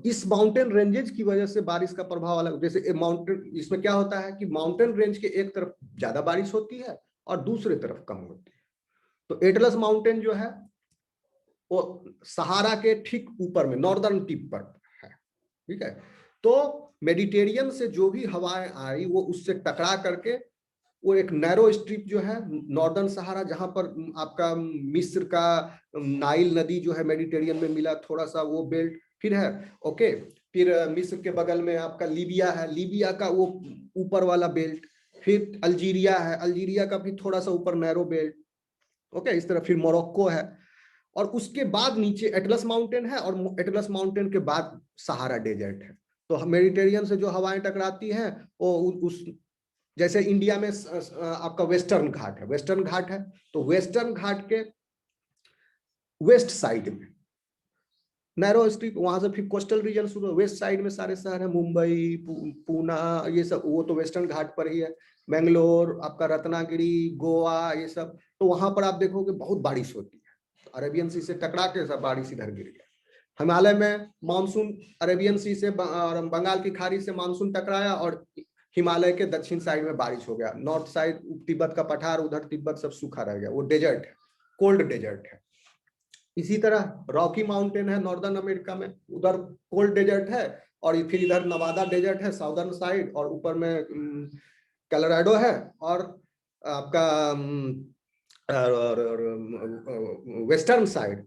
इस माउंटेन रेंजेस की वजह से बारिश का प्रभाव अलग। जैसे माउंटेन, इसमें क्या होता है कि माउंटेन रेंज के एक तरफ ज्यादा बारिश होती है और दूसरे तरफ कम होती है। तो एटलस माउंटेन जो है वो सहारा के ठीक ऊपर में नॉर्दर्न टिप पर है, ठीक है? तो मेडिटेरियन से जो भी हवाएं आई वो उससे टकरा करके वो एक नैरो स्ट्रिप जो है नॉर्दर्न सहारा, जहां पर आपका मिस्र का नाइल नदी जो है मेडिटेरियन में मिला थोड़ा सा, वो बेल्ट फिर है। ओके, फिर मिस्र के बगल में आपका लीबिया है, लीबिया का वो ऊपर वाला बेल्ट, फिर अल्जीरिया है, अल्जीरिया का भी थोड़ा सा ऊपर नैरो बेल्ट। ओके, इस तरह फिर मोरक्को है, और उसके बाद नीचे एटलस माउंटेन है, और एटलस माउंटेन के बाद सहारा डेजर्ट है। तो मेडिटेरियन से जो हवाएं टकराती हैं वो उस, जैसे इंडिया में आपका वेस्टर्न घाट है, वेस्टर्न घाट है, तो वेस्टर्न घाट के वेस्ट साइड में नैरो स्ट्रिप, वहां से फिर कोस्टल रीजन शुरू, वेस्ट साइड में सारे शहर है, मुंबई, पूना, ये सब, वो तो वेस्टर्न घाट पर ही है। बेंगलोर, आपका रत्नागिरी, गोवा, ये सब, तो वहां पर आप देखोगे बहुत बारिश होती है। अरेबियन सी से टकरा के सब बारिश इधर गिर गया। हिमालय में मानसून अरेबियन सी से बंगाल की खाड़ी से मानसून टकराया और हिमालय के दक्षिण साइड में बारिश हो गया। नॉर्थ साइड तिब्बत का पठार, उधर तिब्बत सब सूखा रह गया, वो डेजर्ट है, कोल्ड डेजर्ट है। इसी तरह रॉकी माउंटेन है नॉर्दर्न अमेरिका में, उधर कोल्ड डेजर्ट है, और फिर इधर नवादा डेजर्ट है साउदर्न साइड, और ऊपर में कोलोराडो है, और आपका वेस्टर्न साइड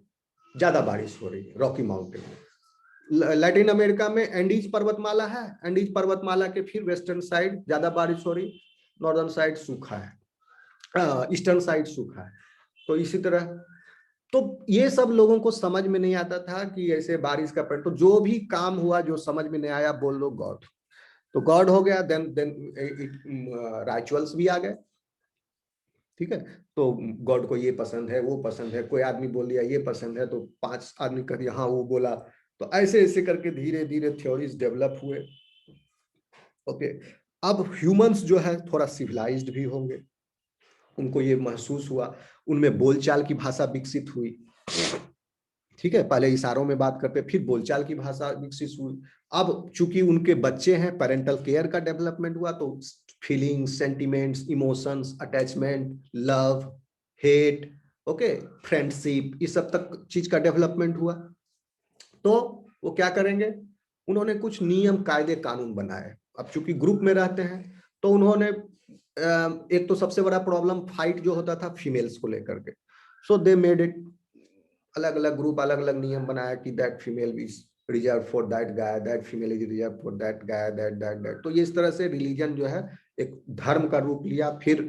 ज्यादा बारिश हो रही है रॉकी माउंटेन में। लैटिन अमेरिका में एंडीज पर्वतमाला है, एंडीज पर्वतमाला के फिर वेस्टर्न साइड ज्यादा बारिश हो रही, नॉर्दर्न साइड सूखा है। ईस्टर्न साइड सूखा है। तो इसी तरह तो ये सब लोगों को समझ में नहीं आता था कि ऐसे बारिश का पैटर्न, तो जो भी काम हुआ जो समझ में नहीं आया बोल दो गॉड। तो गॉड हो गया, देन राइचुअल्स भी आ गए, ठीक है। तो गॉड को ये पसंद है, वो पसंद है, कोई आदमी बोल दिया ये पसंद है तो 5 आदमी कर दिया हाँ वो बोला, तो ऐसे ऐसे करके धीरे धीरे थ्योरीज डेवलप हुए। ओके, अब ह्यूमंस जो है थोड़ा सिविलाइज्ड भी होंगे, उनको ये महसूस हुआ, उनमें बोलचाल की भाषा विकसित हुई, ठीक है। पहले इशारों में बात करते, फिर बोलचाल की भाषा विकसित हुई। अब चूंकि उनके बच्चे हैं, पेरेंटल केयर का डेवलपमेंट हुआ, तो feelings, sentiments, emotions, attachment, love, hate, okay, friendship, इस सब तक चीज का डेवलपमेंट हुआ। तो वो क्या करेंगे, उन्होंने कुछ नियम कायदे कानून बनाए। अब चूंकि ग्रुप में रहते हैं तो उन्होंने एक तो सबसे बड़ा प्रॉब्लम फाइट जो होता था फीमेल्स को लेकर के, सो दे मेड इट, अलग अलग ग्रुप अलग अलग नियम बनाया कि that female is reserve for that guy, that female is reserve for that guy, that. तो ये इस तरह से रिलीजन जो है एक धर्म का रूप लिया। फिर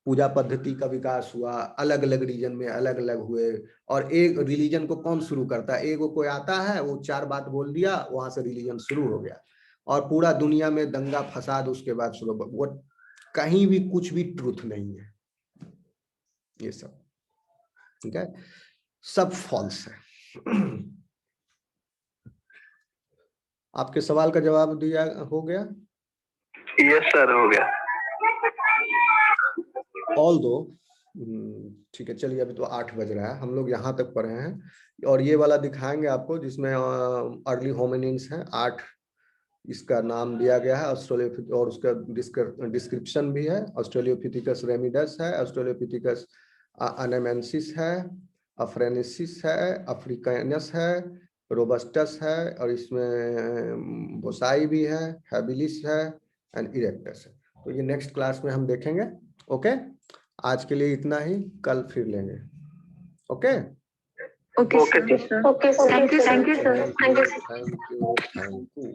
पूजा पद्धति का विकास हुआ, अलग अलग रीजन में अलग अलग हुए। और एक रिलीजन को कौन शुरू करता है, एक कोई आता है वो 4 बात बोल दिया, वहां से रिलीजन शुरू हो गया, और पूरा दुनिया में दंगा फसाद उसके बाद शुरू। वो कहीं भी कुछ भी ट्रूथ नहीं है, ये सब, ठीक है, सब फॉल्स है। आपके सवाल का जवाब दिया हो गया? यस सर, हो गया। ऑल दो ठीक है, चलिए अभी तो 8 बज रहा है, हम लोग यहाँ तक पढ़े हैं, और ये वाला दिखाएंगे आपको जिसमें अर्ली होमिनिन्स हैं 8, इसका नाम दिया गया है ऑस्ट्रेलियोपिथेकस, और उसका डिस्क्रिप्शन भी है। ऑस्ट्रेलियोपिथेकस रेमिडस है, ऑस्ट्रेलियोपिथेकस अनेमेंसिस है, अफ्रेनेसिस है, अफ्रीकानस है, रोबस्टस है, और इसमें बोसाई भी है, हैबिलिस है, एंड इरेक्टस है। तो ये नेक्स्ट क्लास में हम देखेंगे। ओके, आज के लिए इतना ही, कल फिर लेंगे। Okay, Okay, Okay, sir. Okay, sir. Thank you, sir. Thank you, sir. Thank you.